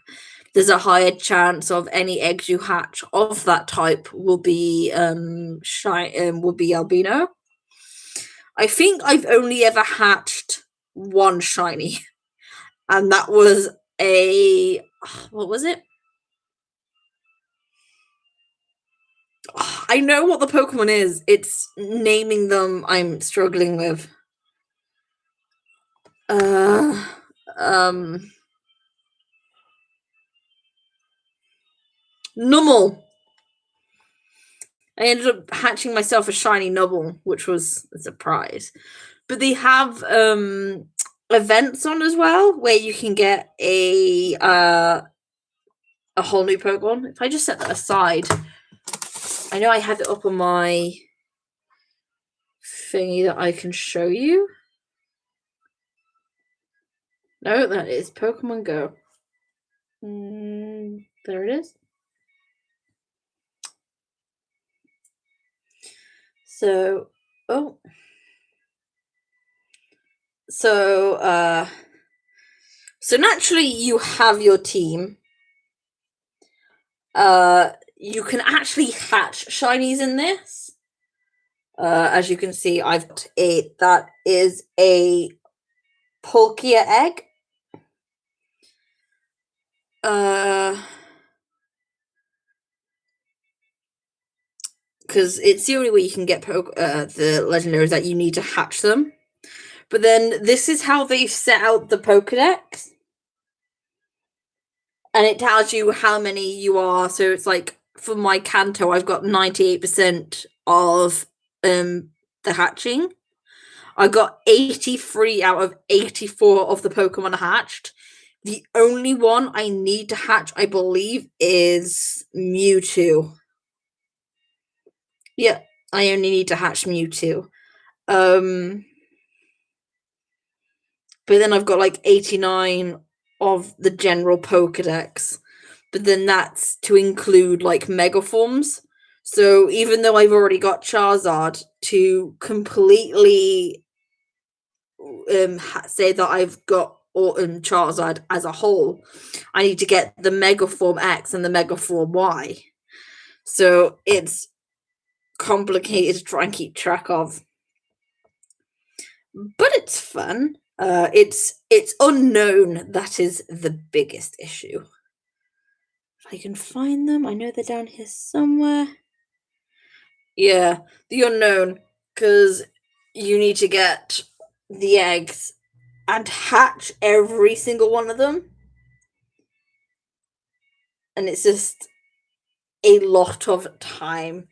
there's a higher chance of any eggs you hatch of that type will be will be albino. I think I've only ever hatched one shiny, and that was a what was it? I know what the Pokemon is. It's naming them I'm struggling with. Um Numel. I ended up hatching myself a shiny Numel, which was a surprise. But they have events on as well where you can get a a whole new Pokemon. If I just set that aside, I know I have it up on my thingy that I can show you. No, that is Pokemon Go. There it is. So, so naturally you have your team. You can actually hatch shinies in this. As you can see, I've got that is a Palkia egg. Because it's the only way you can get the legendaries, that you need to hatch them. But then this is how they set out the Pokedex. And it tells you how many you are. So it's like, for my Kanto, I've got 98% of the hatching. I got 83 out of 84 of the Pokemon hatched. The only one I need to hatch, I believe, is Mewtwo. Yeah, I only need to hatch Mewtwo. But then I've got like 89 of the general Pokedex. But then that's to include like Megaforms. So even though I've already got Charizard, to completely say that I've got Charizard as a whole, I need to get the Megaform X and the Megaform Y. So it's complicated to try and keep track of. But it's fun. It's unknown. That is the biggest issue. If I can find them, I know they're down here somewhere. Yeah, the unknown, because you need to get the eggs and hatch every single one of them. And it's just a lot of time.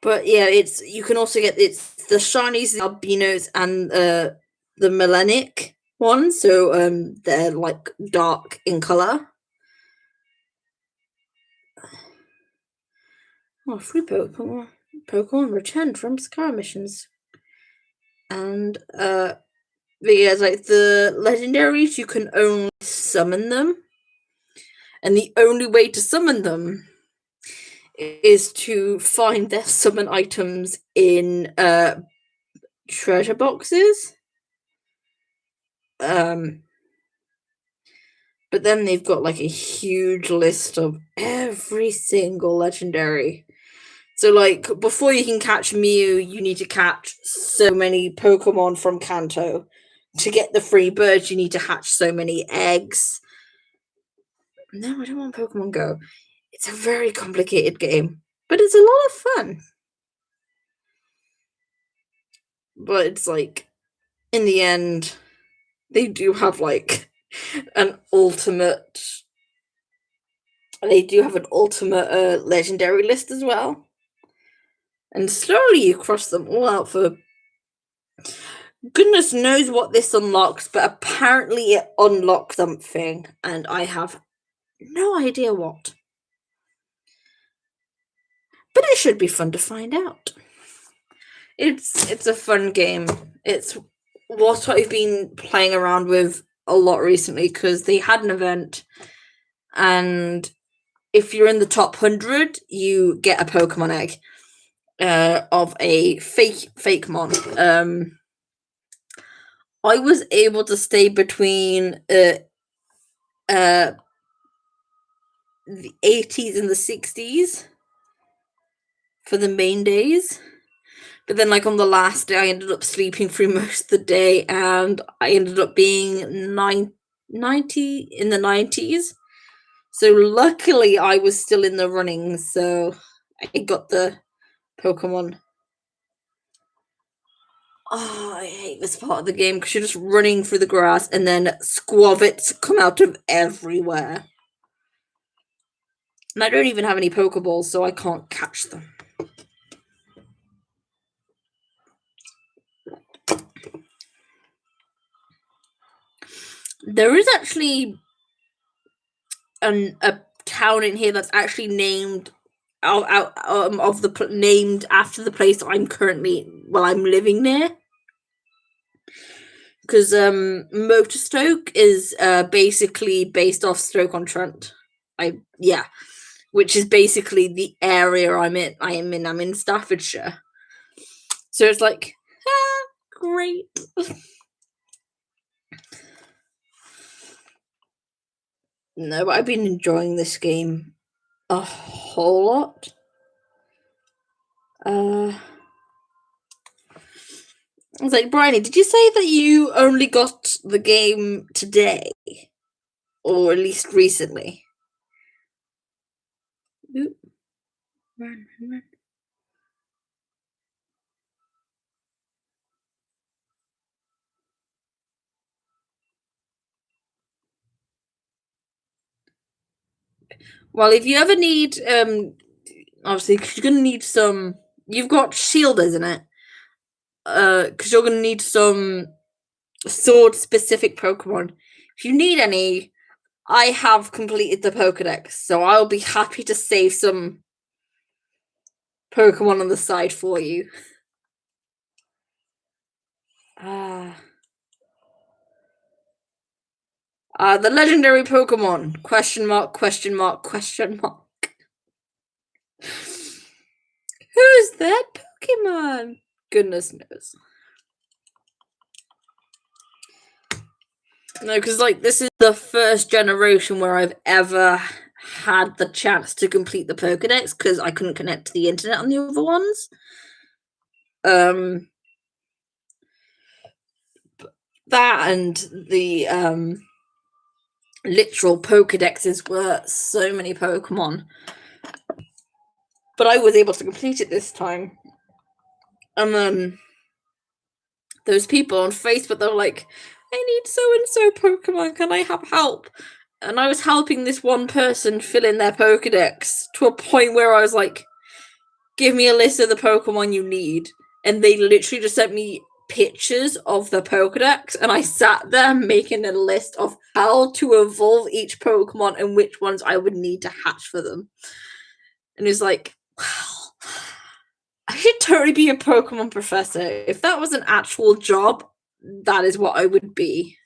But yeah, you can also get the shinies, the albinos, and the melanic ones. So they're like dark in color. Oh, free Pokemon returned from Scar missions. And but yeah, like the legendaries, you can only summon them. And the only way to summon them is to find their summon items in treasure boxes. But then they've got like a huge list of every single legendary. So like, before you can catch Mew, you need to catch so many Pokemon from Kanto. To get the free birds, you need to hatch so many eggs. No, I don't want Pokemon Go. It's a very complicated game, but it's a lot of fun. But it's like, in the end, they do have like an ultimate. They do have an ultimate legendary list as well. And slowly you cross them all out for goodness knows what this unlocks, but apparently it unlocks something, and I have no idea what. But it should be fun to find out. It's a fun game. It's what I've been playing around with a lot recently, because they had an event, and if you're in the top 100, you get a Pokemon egg of a fake mon. I was able to stay between the 80s and the 60s for the main days. But then, like, on the last day, I ended up sleeping through most of the day, and I ended up being 90 in the 90s. So luckily, I was still in the running, so I got the Pokemon. Oh, I hate this part of the game, because you're just running through the grass, and then squavets come out of everywhere. And I don't even have any Pokeballs, so I can't catch them. There is actually a town in here that's actually named named after the place I'm living near. Because Motorstoke is basically based off Stoke-on-Trent. Which is basically the area I'm in. I'm in Staffordshire. So it's like, great. No, but I've been enjoying this game a whole lot. I was like, Bryony, did you say that you only got the game today? Or at least recently? Oop. Run. Well, if you ever need, obviously, because you're gonna need some. You've got shield, isn't it? Because you're gonna need some sword-specific Pokemon. If you need any, I have completed the Pokedex, so I'll be happy to save some Pokemon on the side for you. The legendary Pokemon? Question mark, question mark, question mark. Who's that Pokemon? Goodness knows. No, because this is the first generation where I've ever had the chance to complete the Pokedex because I couldn't connect to the internet on the other ones. That and the literal Pokedexes were so many Pokemon. But I was able to complete it this time. And then those people on Facebook, they were like, I need so-and-so Pokemon, can I have help? And I was helping this one person fill in their Pokedex to a point where I was like, give me a list of the Pokemon you need. And they literally just sent me pictures of the Pokedex, and I sat there making a list of how to evolve each Pokemon and which ones I would need to hatch for them. And it was like, wow, I should totally be a Pokemon professor. If that was an actual job, that is what I would be.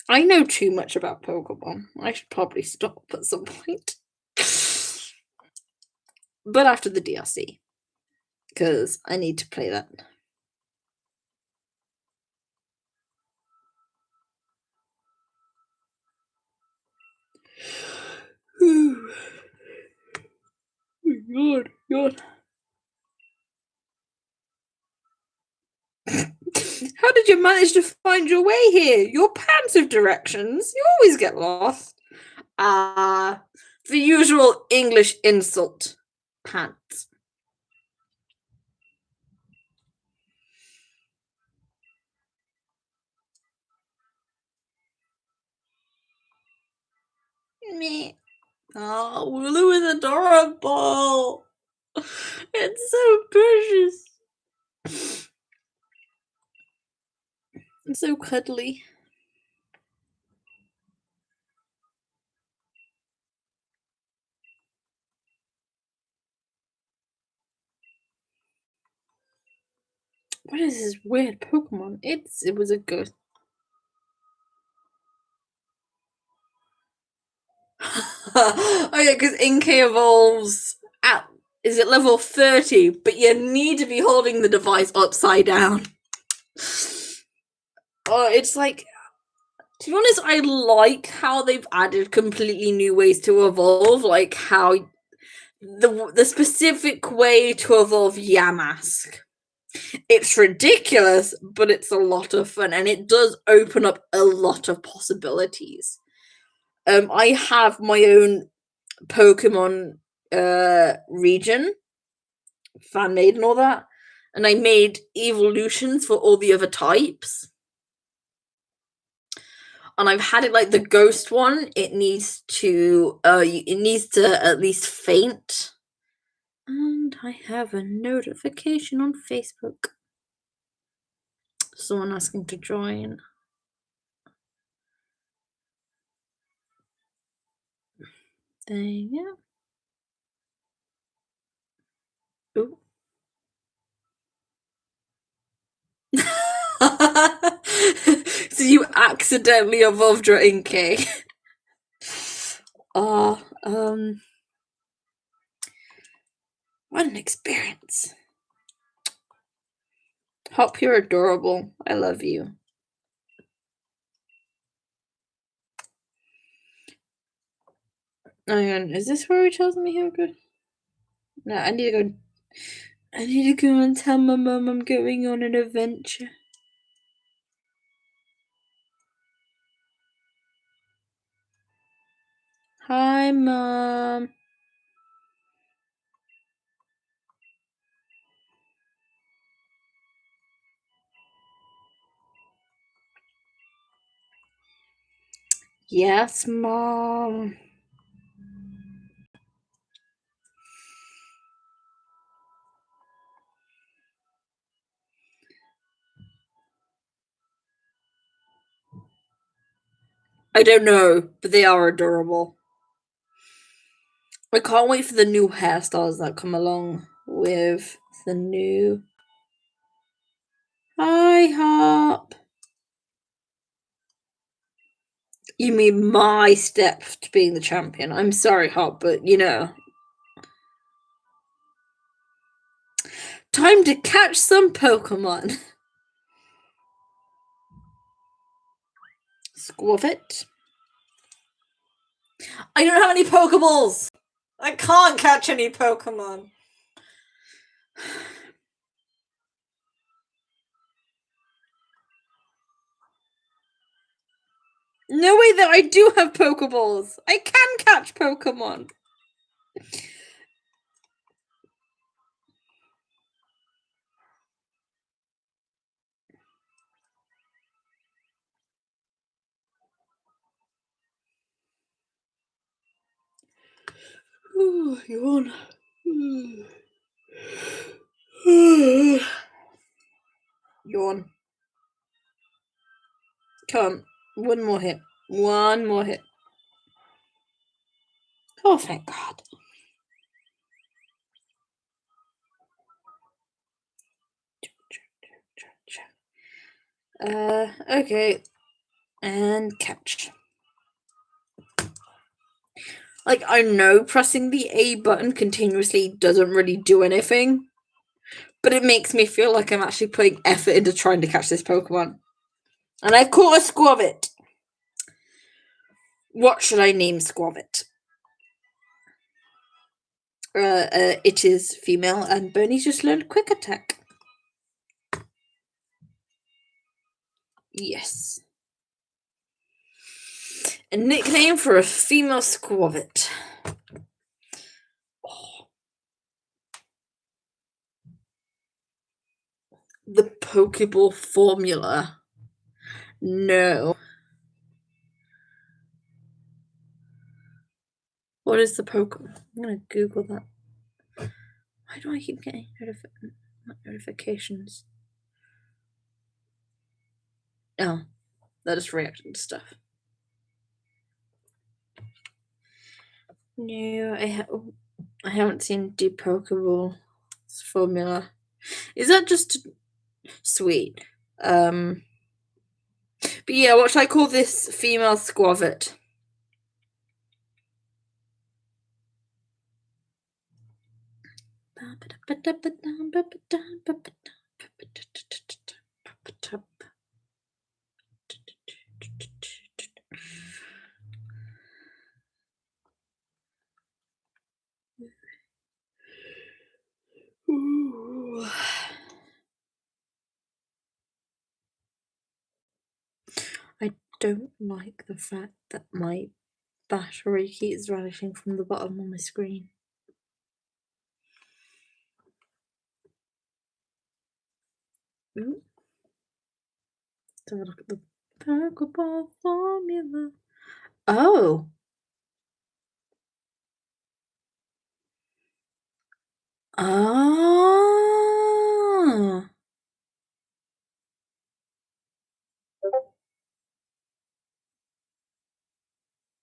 I know too much about Pokemon. I should probably stop at some point. But after the DLC. Because I need to play that. Oh God. How did you manage to find your way here? Your pants of directions. You always get lost. The usual English insult. Pants. Me. Oh, Wooloo is adorable. It's so precious. It's so cuddly. What is this weird Pokemon? It was a ghost. Okay, because Inkay evolves is it level 30, but you need to be holding the device upside down. Oh, it's like, to be honest, I like how they've added completely new ways to evolve, like how the specific way to evolve Yamask. It's ridiculous, but it's a lot of fun, and it does open up a lot of possibilities. I have my own Pokemon region, fan made and all that, and I made evolutions for all the other types. And I've had it like the ghost one. It needs to at least faint. And I have a notification on Facebook. Someone asking to join. There you go. Ooh. So you accidentally evolved your Inkay. Oh, what an experience. Hop, you're adorable. I love you. Hang on, is this where he tells me how good? No, I need to go. I need to go and tell my mum I'm going on an adventure. Hi, Mum. Yes, Mom. I don't know, but they are adorable. I can't wait for the new hairstyles that come along with the new. Hi, Hop. You mean my step to being the champion? I'm sorry, Hop, but you know. Time to catch some Pokemon. Squavit. I don't have any Pokeballs. I can't catch any Pokemon. No way that I do have Pokeballs. I can catch Pokemon. Ooh, yawn. Yawn. Come on. One more hit. One more hit. Oh, thank God. Okay. And catch. Like, I know pressing the A button continuously doesn't really do anything, but it makes me feel like I'm actually putting effort into trying to catch this Pokemon. And I've caught a Squavit. What should I name Squavit? It is female, and Bernie's just learned Quick Attack. Yes. A nickname for a female Squavit. Oh. The Pokeball formula. No. What is the Pokemon? I'm gonna Google that. Why do I keep getting notifications? Oh, that is reacting to stuff. No, I haven't seen the Pokeball formula. Is that just sweet? But yeah, what should I call this female Squavit? Ooh. I don't like the fact that my battery keeps vanishing from the bottom of my screen. Ooh. Let's have a look at the Pokeball formula. Oh. Ah.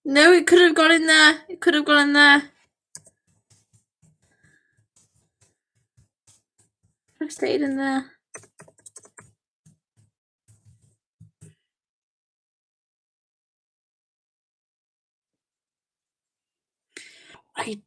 No, it could have gone in there. It could have gone in there. I stayed in there. I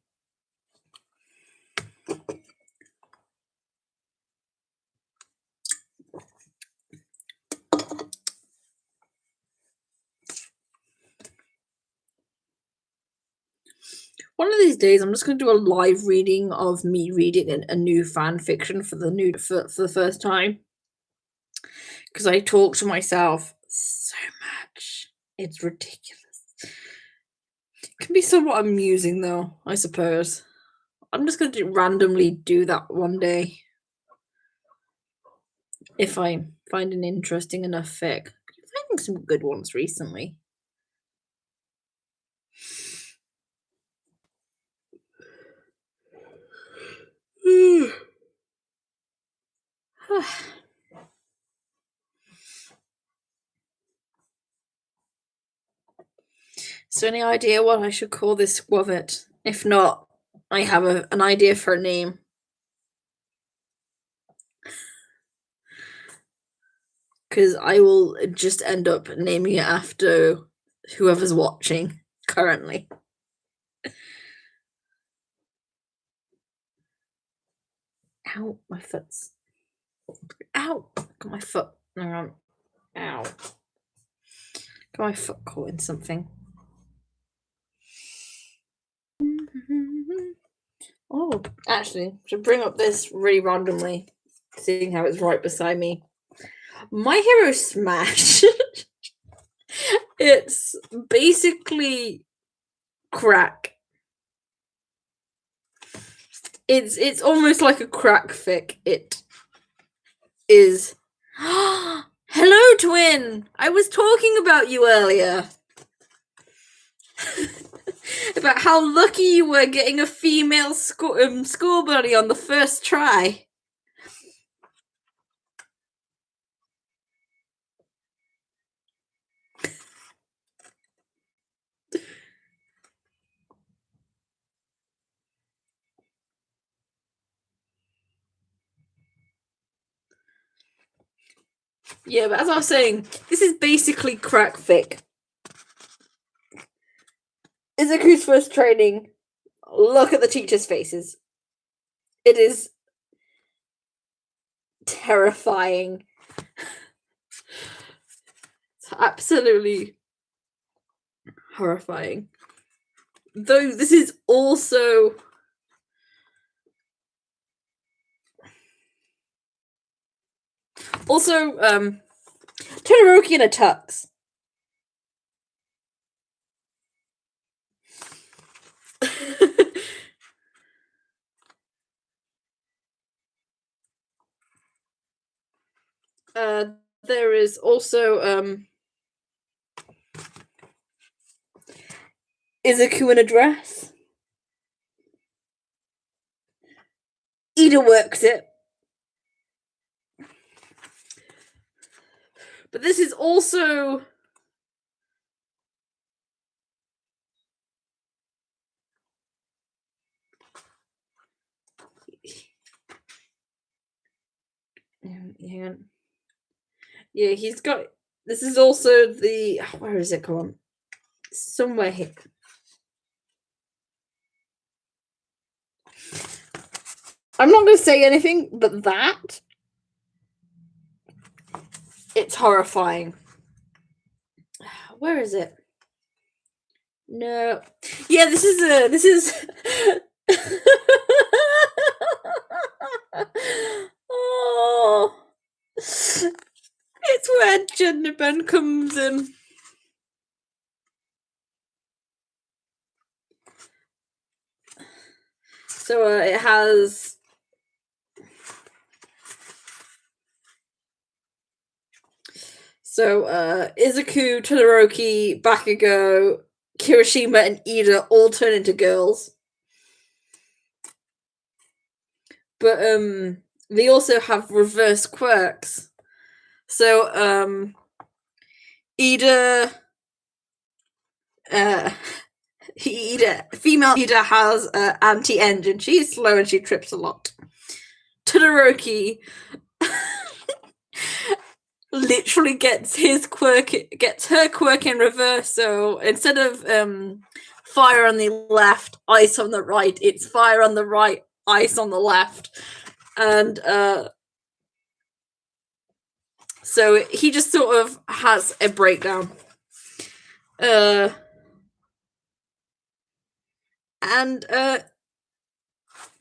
One of these days, I'm just going to do a live reading of me reading a new fan fiction for the first time because I talk to myself so much. It's ridiculous. It can be somewhat amusing, though, I suppose. I'm just going to randomly do that one day if I find an interesting enough fic. I'm finding some good ones recently. So, any idea what I should call this squavet? If not, I have an idea for a name. Because I will just end up naming it after whoever's watching currently. Ow, my foot's. Ow! Got my foot. Hang on. Ow. Got my foot caught in something. Oh, actually, should bring up this really randomly, seeing how it's right beside me. My Hero Smash. It's basically crack. It's almost like a crack fic. It is. Hello, twin. I was talking about you earlier. About how lucky you were getting a female school buddy on the first try. Yeah, but as I was saying, this is basically crack fic. Izuku's first training. Look at the teachers' faces. It is terrifying. It's absolutely horrifying. Though this is also Todoroki in a tux. There is also Izuku in a dress. Ida works it. But this is also hang on. Yeah, he's got. This is also the. Where is it? Come on. Somewhere here. I'm not going to say anything, but that. It's horrifying. Where is it? No. Yeah, this is. Oh. It's where Gender Ben comes in. So it has. So Izuku, Todoroki, Bakugo, Kirishima, and Ida all turn into girls. But they also have reverse quirks. So Ida female Ida has anti-engine. She's slow and she trips a lot. Todoroki literally gets her quirk in reverse. So instead of fire on the left, ice on the right, it's fire on the right, ice on the left. And so he just sort of has a breakdown. And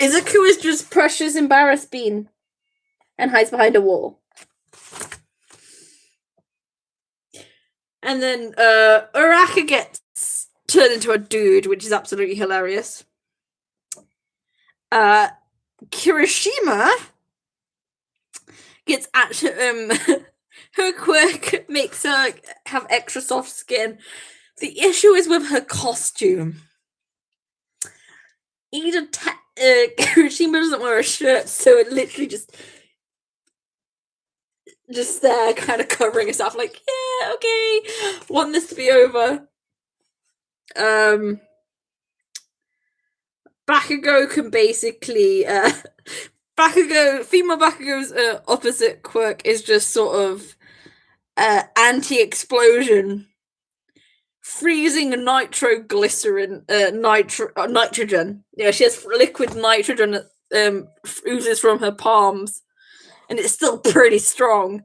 Izuku is just Precious embarrassed Bean and hides behind a wall. And then Uraka gets turned into a dude, which is absolutely hilarious. Kirishima gets actually her quirk makes her have extra soft skin. The issue is with her costume. Kirishima doesn't wear a shirt, so it literally just there, kind of covering herself, like, yeah, okay, want this to be over. Bakugo can basically female Bakugo's opposite quirk is just sort of anti-explosion, freezing nitroglycerin, nitrogen. Yeah, she has liquid nitrogen that oozes from her palms, and it's still pretty strong.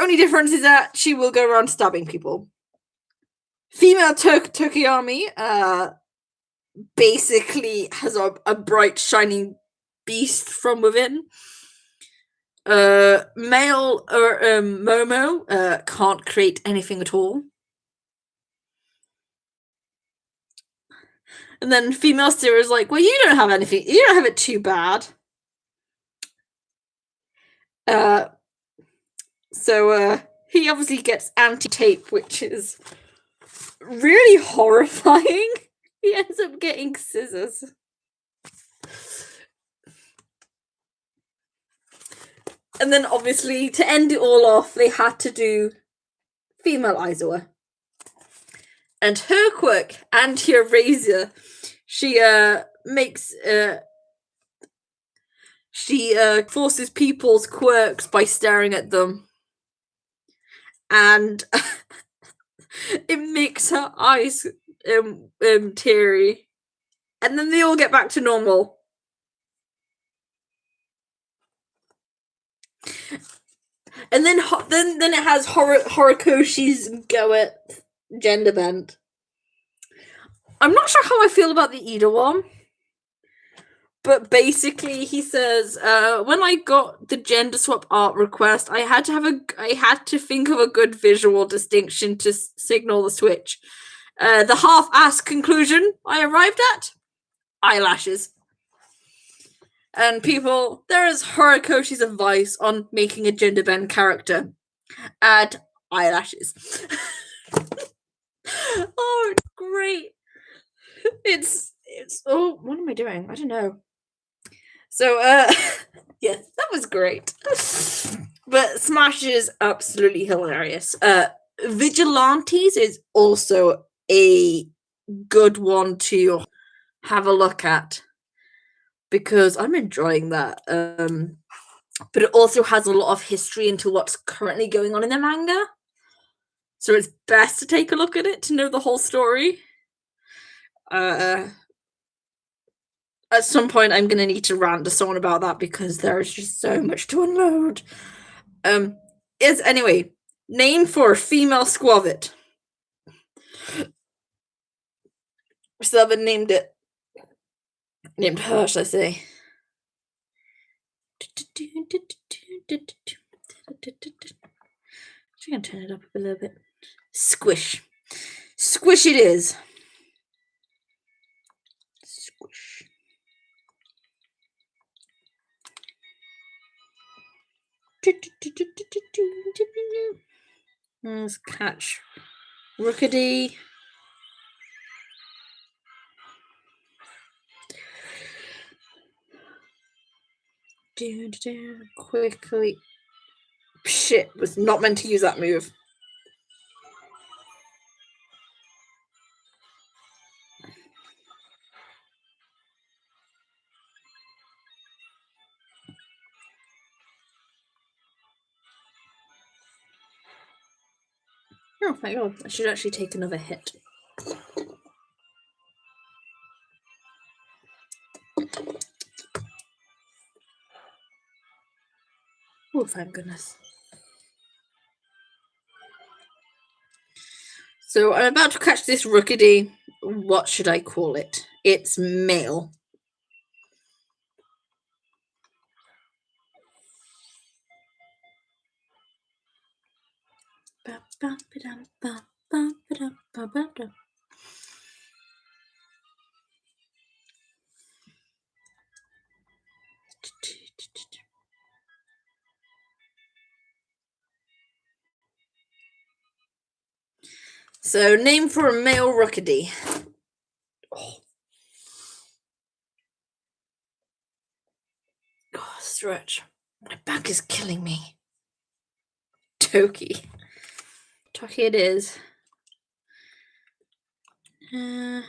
Only difference is that she will go around stabbing people. Female Tokiyami basically has a bright, shining beast from within. Male Momo can't create anything at all. And then female Sarah's like, well, you don't have anything. You don't have it too bad. So he obviously gets anti-tape, which is really horrifying. He ends up getting scissors. And then obviously to end it all off, they had to do female Aizawa. And her quirk, anti-erasure, she makes she forces people's quirks by staring at them. And it makes her eyes teary. And then they all get back to normal. And then it has Horikoshi's go at gender bent. I'm not sure how I feel about the Ida one, but basically he says, when I got the gender swap art request, I had to think of a good visual distinction to signal the switch. The half-assed conclusion I arrived at: eyelashes. And people, there is Horikoshi's advice on making a gender bend character: add eyelashes. Oh, it's great. It's oh, what am I doing? I don't know. So yes, that was great. But Smash is absolutely hilarious. Vigilantes is also a good one to have a look at, because I'm enjoying that. But it also has a lot of history into what's currently going on in the manga. So it's best to take a look at it to know the whole story. At some point, I'm going to need to rant to someone about that, because there is just so much to unload. Anyway, name for female Squavit. We still haven't named it. Named her, should I say? I'm going to turn it up a little bit. Squish. Squish it is. Squish. Let's catch Rookedy. Quickly. Shit, was not meant to use that move. Oh my god, I should actually take another hit. Oh, thank goodness. So I'm about to catch this Rookidee. What should I call it? It's male. So, name for a male Rookidee. Oh, stretch. My back is killing me. Toki. Toki it is. And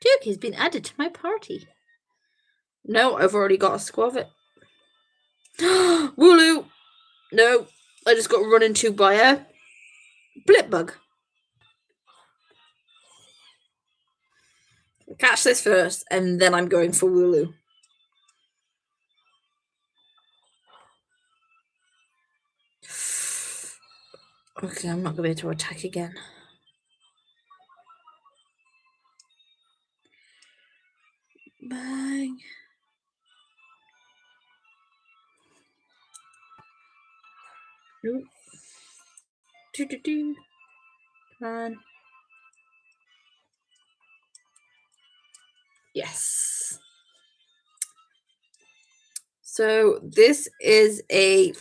Toki's been added to my party. No, I've already got a Squavit. Wooloo! No, I just got run into by a Blipbug. Catch this first, and then I'm going for Wooloo. Okay, I'm not going to be able to attack again. Bang. Nope. Do. Come on. Yes. So this is a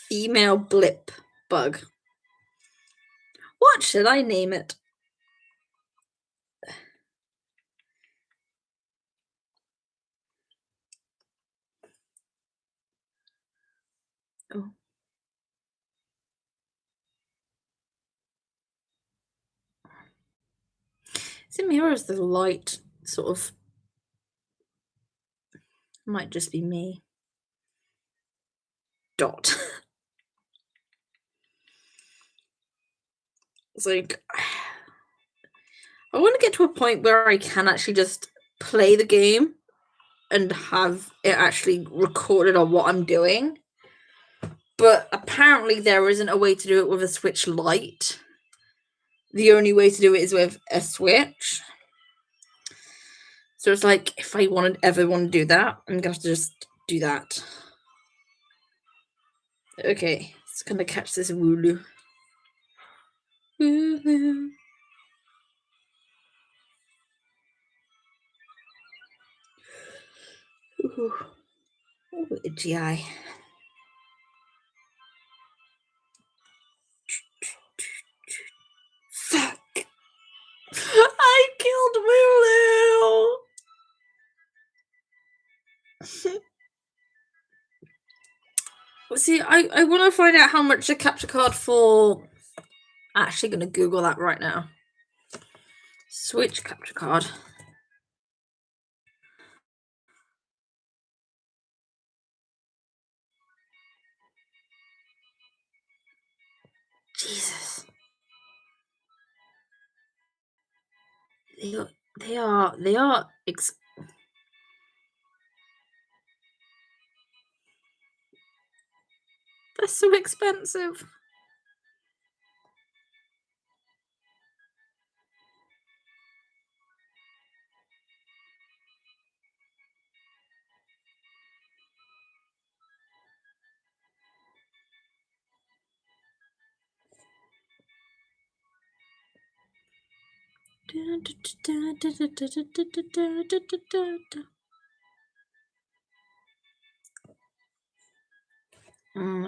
female blip bug. What should I name it? Oh. Is it me or is the light sort of... Might just be me. Dot. It's like... I want to get to a point where I can actually just play the game and have it actually recorded on what I'm doing. But apparently there isn't a way to do it with a Switch Lite. The only way to do it is with a Switch. So it's like, if I ever want to do that, I'm gonna have to just do that. Okay, it's gonna catch this Wooloo. Wooloo. Ooh. Ooh, itchy eye. Fuck! I killed Wooloo! See, I want to find out how much a capture card for... Actually gonna Google that right now. Switch capture card. Jesus. They are they're so expensive.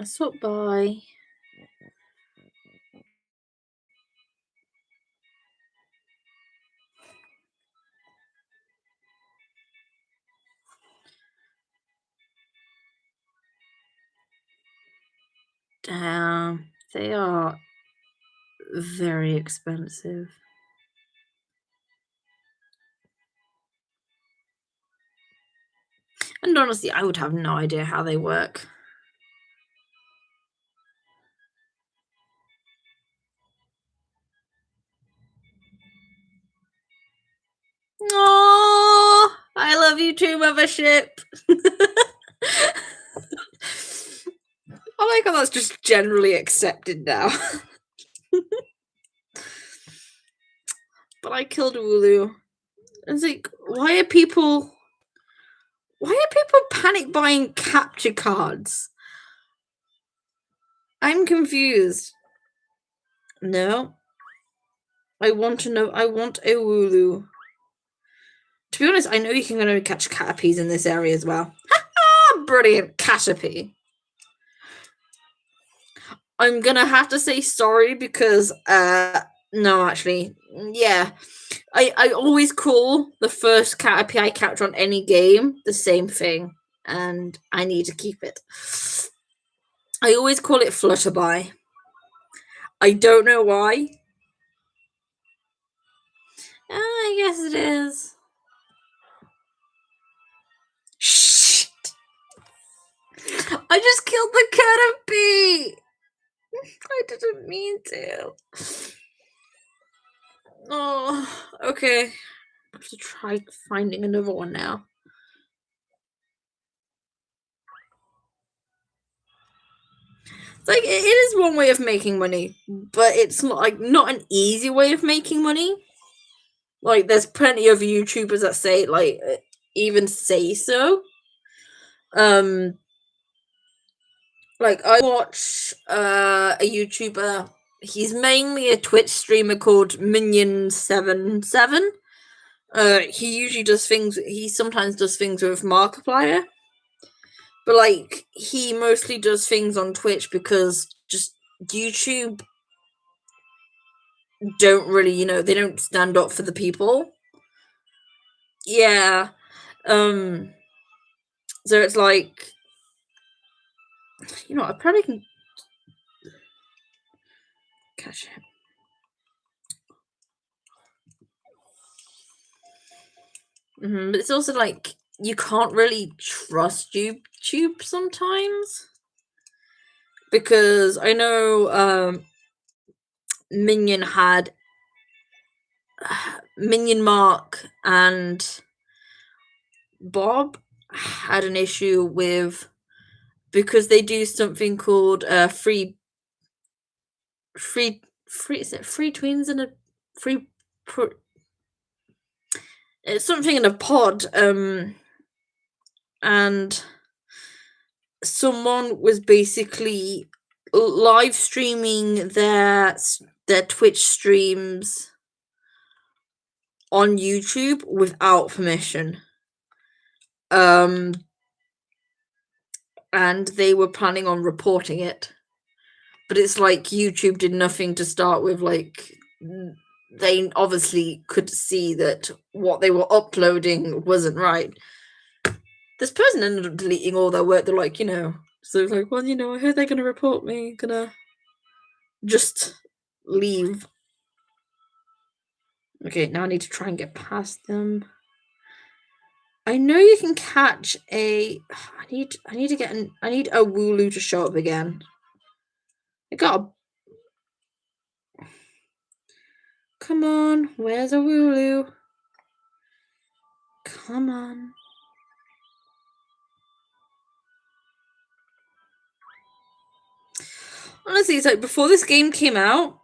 Swap by. Damn, they are very expensive. And honestly, I would have no idea how they work. Oh, I love you too, Mothership. I like how that's just generally accepted now. But I killed Wooloo. It's like, why are people panic buying capture cards? I'm confused. No. I want a Wooloo. To be honest, I know you can go and catch Caterpies in this area as well. Brilliant, Caterpie. I'm gonna have to say sorry because no, actually, yeah. I always call the first Caterpie I capture on any game the same thing, and I need to keep it. I always call it Flutterby. I don't know why. I guess it is. Shit! I just killed the Caterpie! I didn't mean to. Oh, okay. I have to try finding another one now. It's like it is one way of making money, but it's not an easy way of making money. Like there's plenty of YouTubers that say even say so. Like I watch a YouTuber. He's mainly a Twitch streamer called Minion77. He usually does things. He sometimes does things with Markiplier, but like he mostly does things on Twitch because just YouTube don't really, they don't stand up for the people. Yeah. So it's like, I probably can catch him. But it's also like you can't really trust YouTube sometimes because I know Minion had Minion Mark and Bob had an issue with because they do something called free is it free twins and a free it's something in a pod and someone was basically live streaming their Twitch streams on YouTube without permission. And they were planning on reporting it. But it's like YouTube did nothing to start with. Like, they obviously could see that what they were uploading wasn't right. This person ended up deleting all their work. They're like, so it's like, well, I heard they're gonna report me. Gonna just leave. Okay, now I need to try and get past them. I know you can catch a. I need to get an. I need a Wooloo to show up again. I got a. Come on, where's a Wooloo? Come on. Honestly, it's like before this game came out,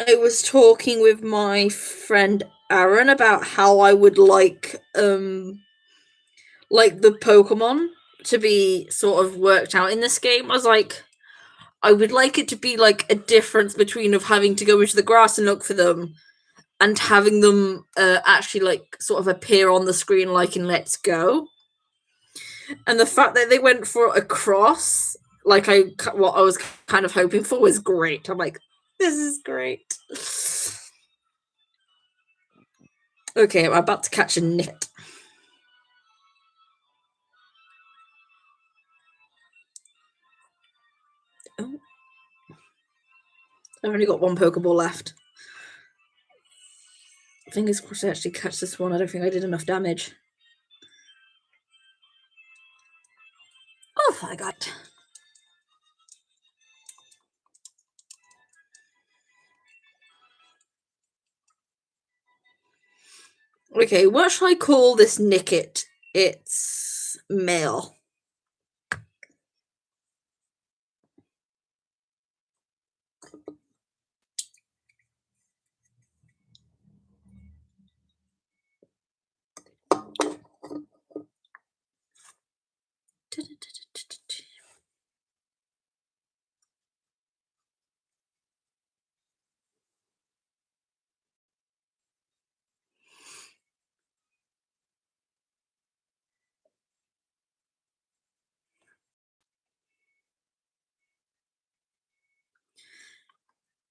I was talking with my friend Aaron about how I would like the Pokemon to be sort of worked out in this game. I was like, I would like it to be like a difference between of having to go into the grass and look for them and having them actually like sort of appear on the screen like in Let's Go. And the fact that they went for a cross, like what I was kind of hoping for, was great. I'm like, this is great. Okay, I'm about to catch a Nickit. Oh. I've only got one Pokeball left. Fingers crossed I actually catch this one. I don't think I did enough damage. Oh my god. Okay, what shall I call this Nickit? It's male.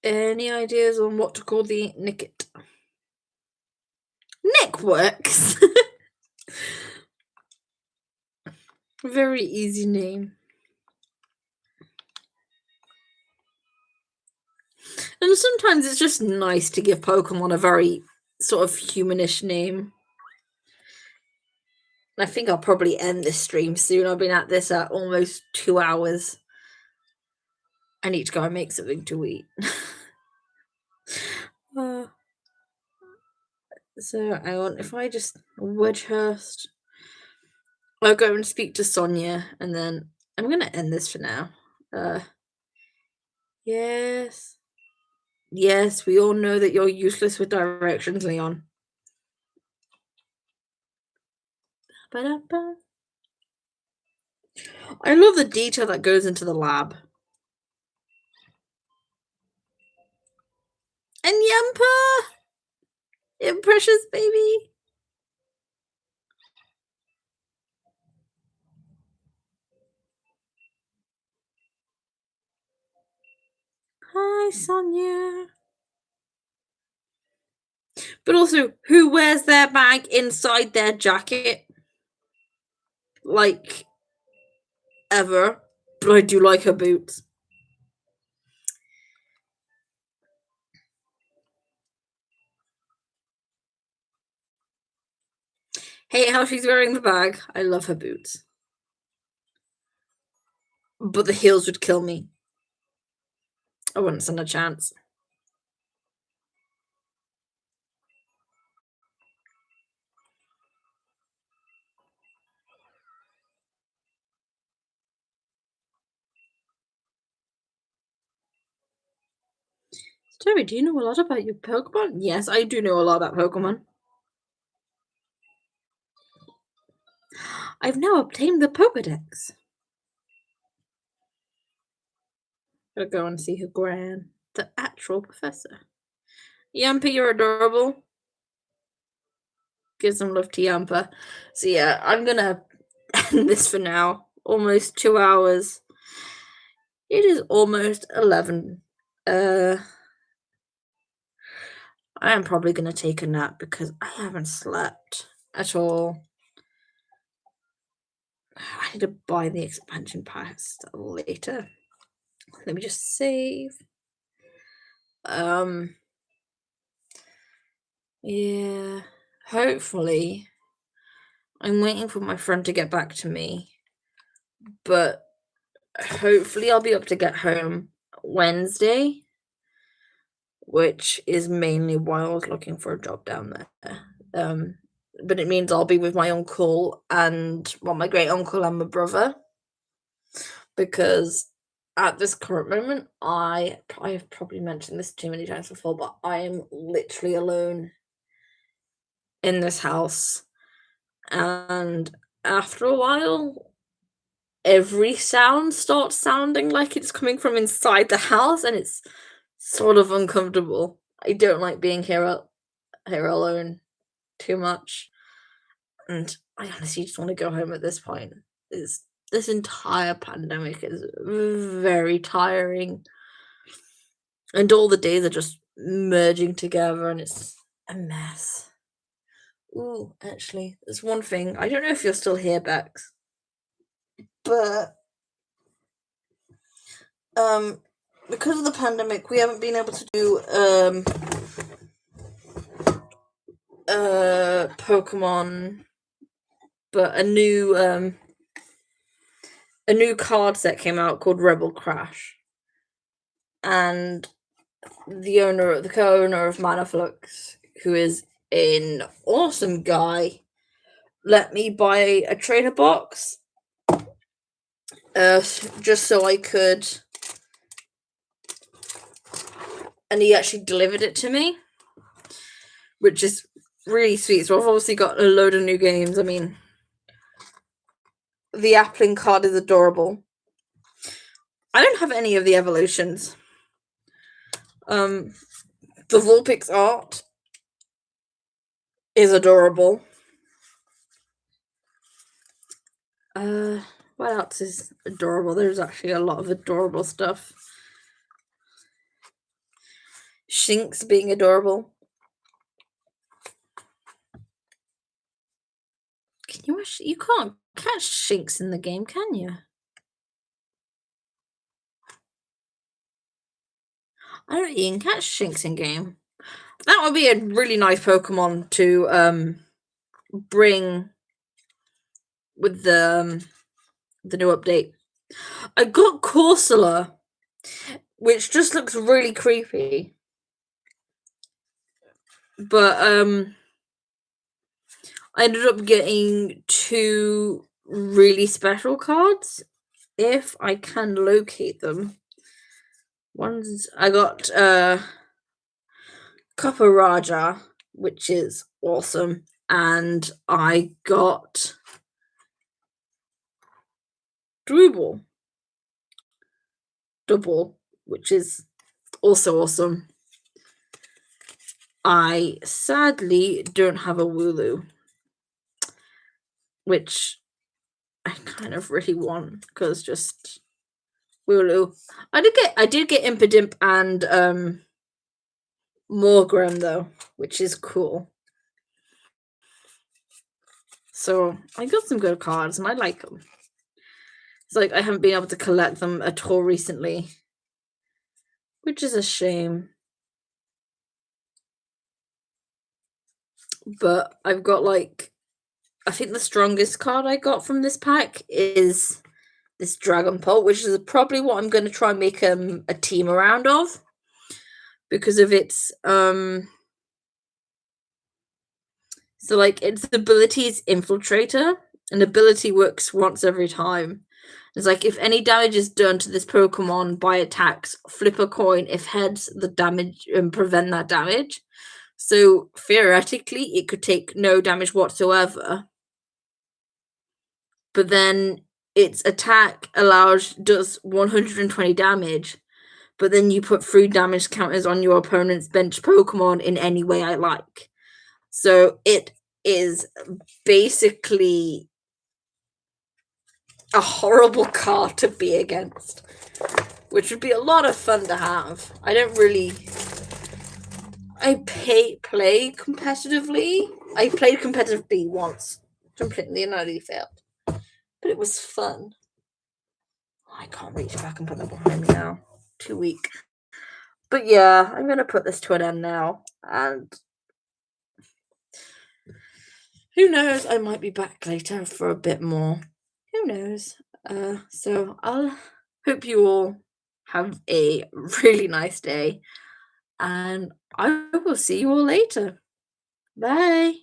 Any ideas on what to call the Nickit? Nick works. Very easy name. And sometimes it's just nice to give Pokemon a very sort of humanish name. I think I'll probably end this stream soon. I've been at this at almost 2 hours. I need to go and make something to eat. So I want, if I just Wedgehurst, I'll go and speak to Sonia, and then I'm gonna end this for now. Yes. Yes, we all know that you're useless with directions, Leon. Ba-da-ba. I love the detail that goes into the lab. And Yampa! You precious baby! Hi, Sonia. But also, who wears their bag inside their jacket? Like, ever. But I do like her boots. Hate how she's wearing the bag. I love her boots. But the heels would kill me. I wouldn't stand a chance. Toby, do you know a lot about your Pokemon? Yes, I do know a lot about Pokemon. I've now obtained the Pokedex. Gotta go and see her gran, the actual professor. Yampa, you're adorable. Give some love to Yampa. So yeah, I'm gonna end this for now. Almost 2 hours. It is almost 11. I am probably gonna take a nap because I haven't slept at all. I need to buy the expansion pass later. Let me just save. Yeah. Hopefully. I'm waiting for my friend to get back to me. But hopefully I'll be able to get home Wednesday, which is mainly why I was looking for a job down there. But it means I'll be with my uncle and my great uncle and my brother, because at this current moment I have probably mentioned this too many times before, but I am literally alone in this house, and after a while every sound starts sounding like it's coming from inside the house, and it's sort of uncomfortable. I don't like being here alone too much, and I honestly just want to go home at this point. This entire pandemic is very tiring, and all the days are just merging together, and it's a mess. Ooh, actually, there's one thing. I don't know if you're still here, Bex, but because of the pandemic, we haven't been able to do Pokemon, but a new card set came out called Rebel Crash, and the co-owner of Manaflux, who is an awesome guy let me buy a trainer box, just so I could, and he actually delivered it to me, which is really sweet. So I've obviously got a load of new games. I mean, the Appling card is adorable. I don't have any of the evolutions. The Vulpix art is adorable. What else is adorable? There's actually a lot of adorable stuff. Shinx being adorable. Can you actually? You can't catch Shinx in the game, can you? I don't think you can catch Shinx in game. That would be a really nice Pokemon to bring with the new update. I got Corsola, which just looks really creepy. But I ended up getting 2 really special cards, if I can locate them. One's I got Raja, which is awesome, and I got Double, which is also awesome. I sadly don't have a Wooloo, which I kind of really want, because just Wooloo. I did get Impidimp and Morgrem though, which is cool. So I got some good cards and I like them. It's like I haven't been able to collect them at all recently, which is a shame. But I've got I think the strongest card I got from this pack is this Dragapult, which is probably what I'm going to try and make a team around of, because of its so its ability is Infiltrator. An ability works once every time. It's like, if any damage is done to this Pokemon by attacks, flip a coin. If heads, the damage and prevent that damage. So theoretically, it could take no damage whatsoever. But then its attack does 120 damage. But then you put 3 damage counters on your opponent's bench Pokemon in any way I like. So it is basically a horrible card to be against, which would be a lot of fun to have. I play competitively. I played competitively once, completely and utterly failed, but it was fun. I can't reach back and put that behind me now. Too weak. But yeah, I'm gonna put this to an end now, and who knows, I might be back later for a bit more. Who knows? So I'll hope you all have a really nice day, and I will see you all later. Bye.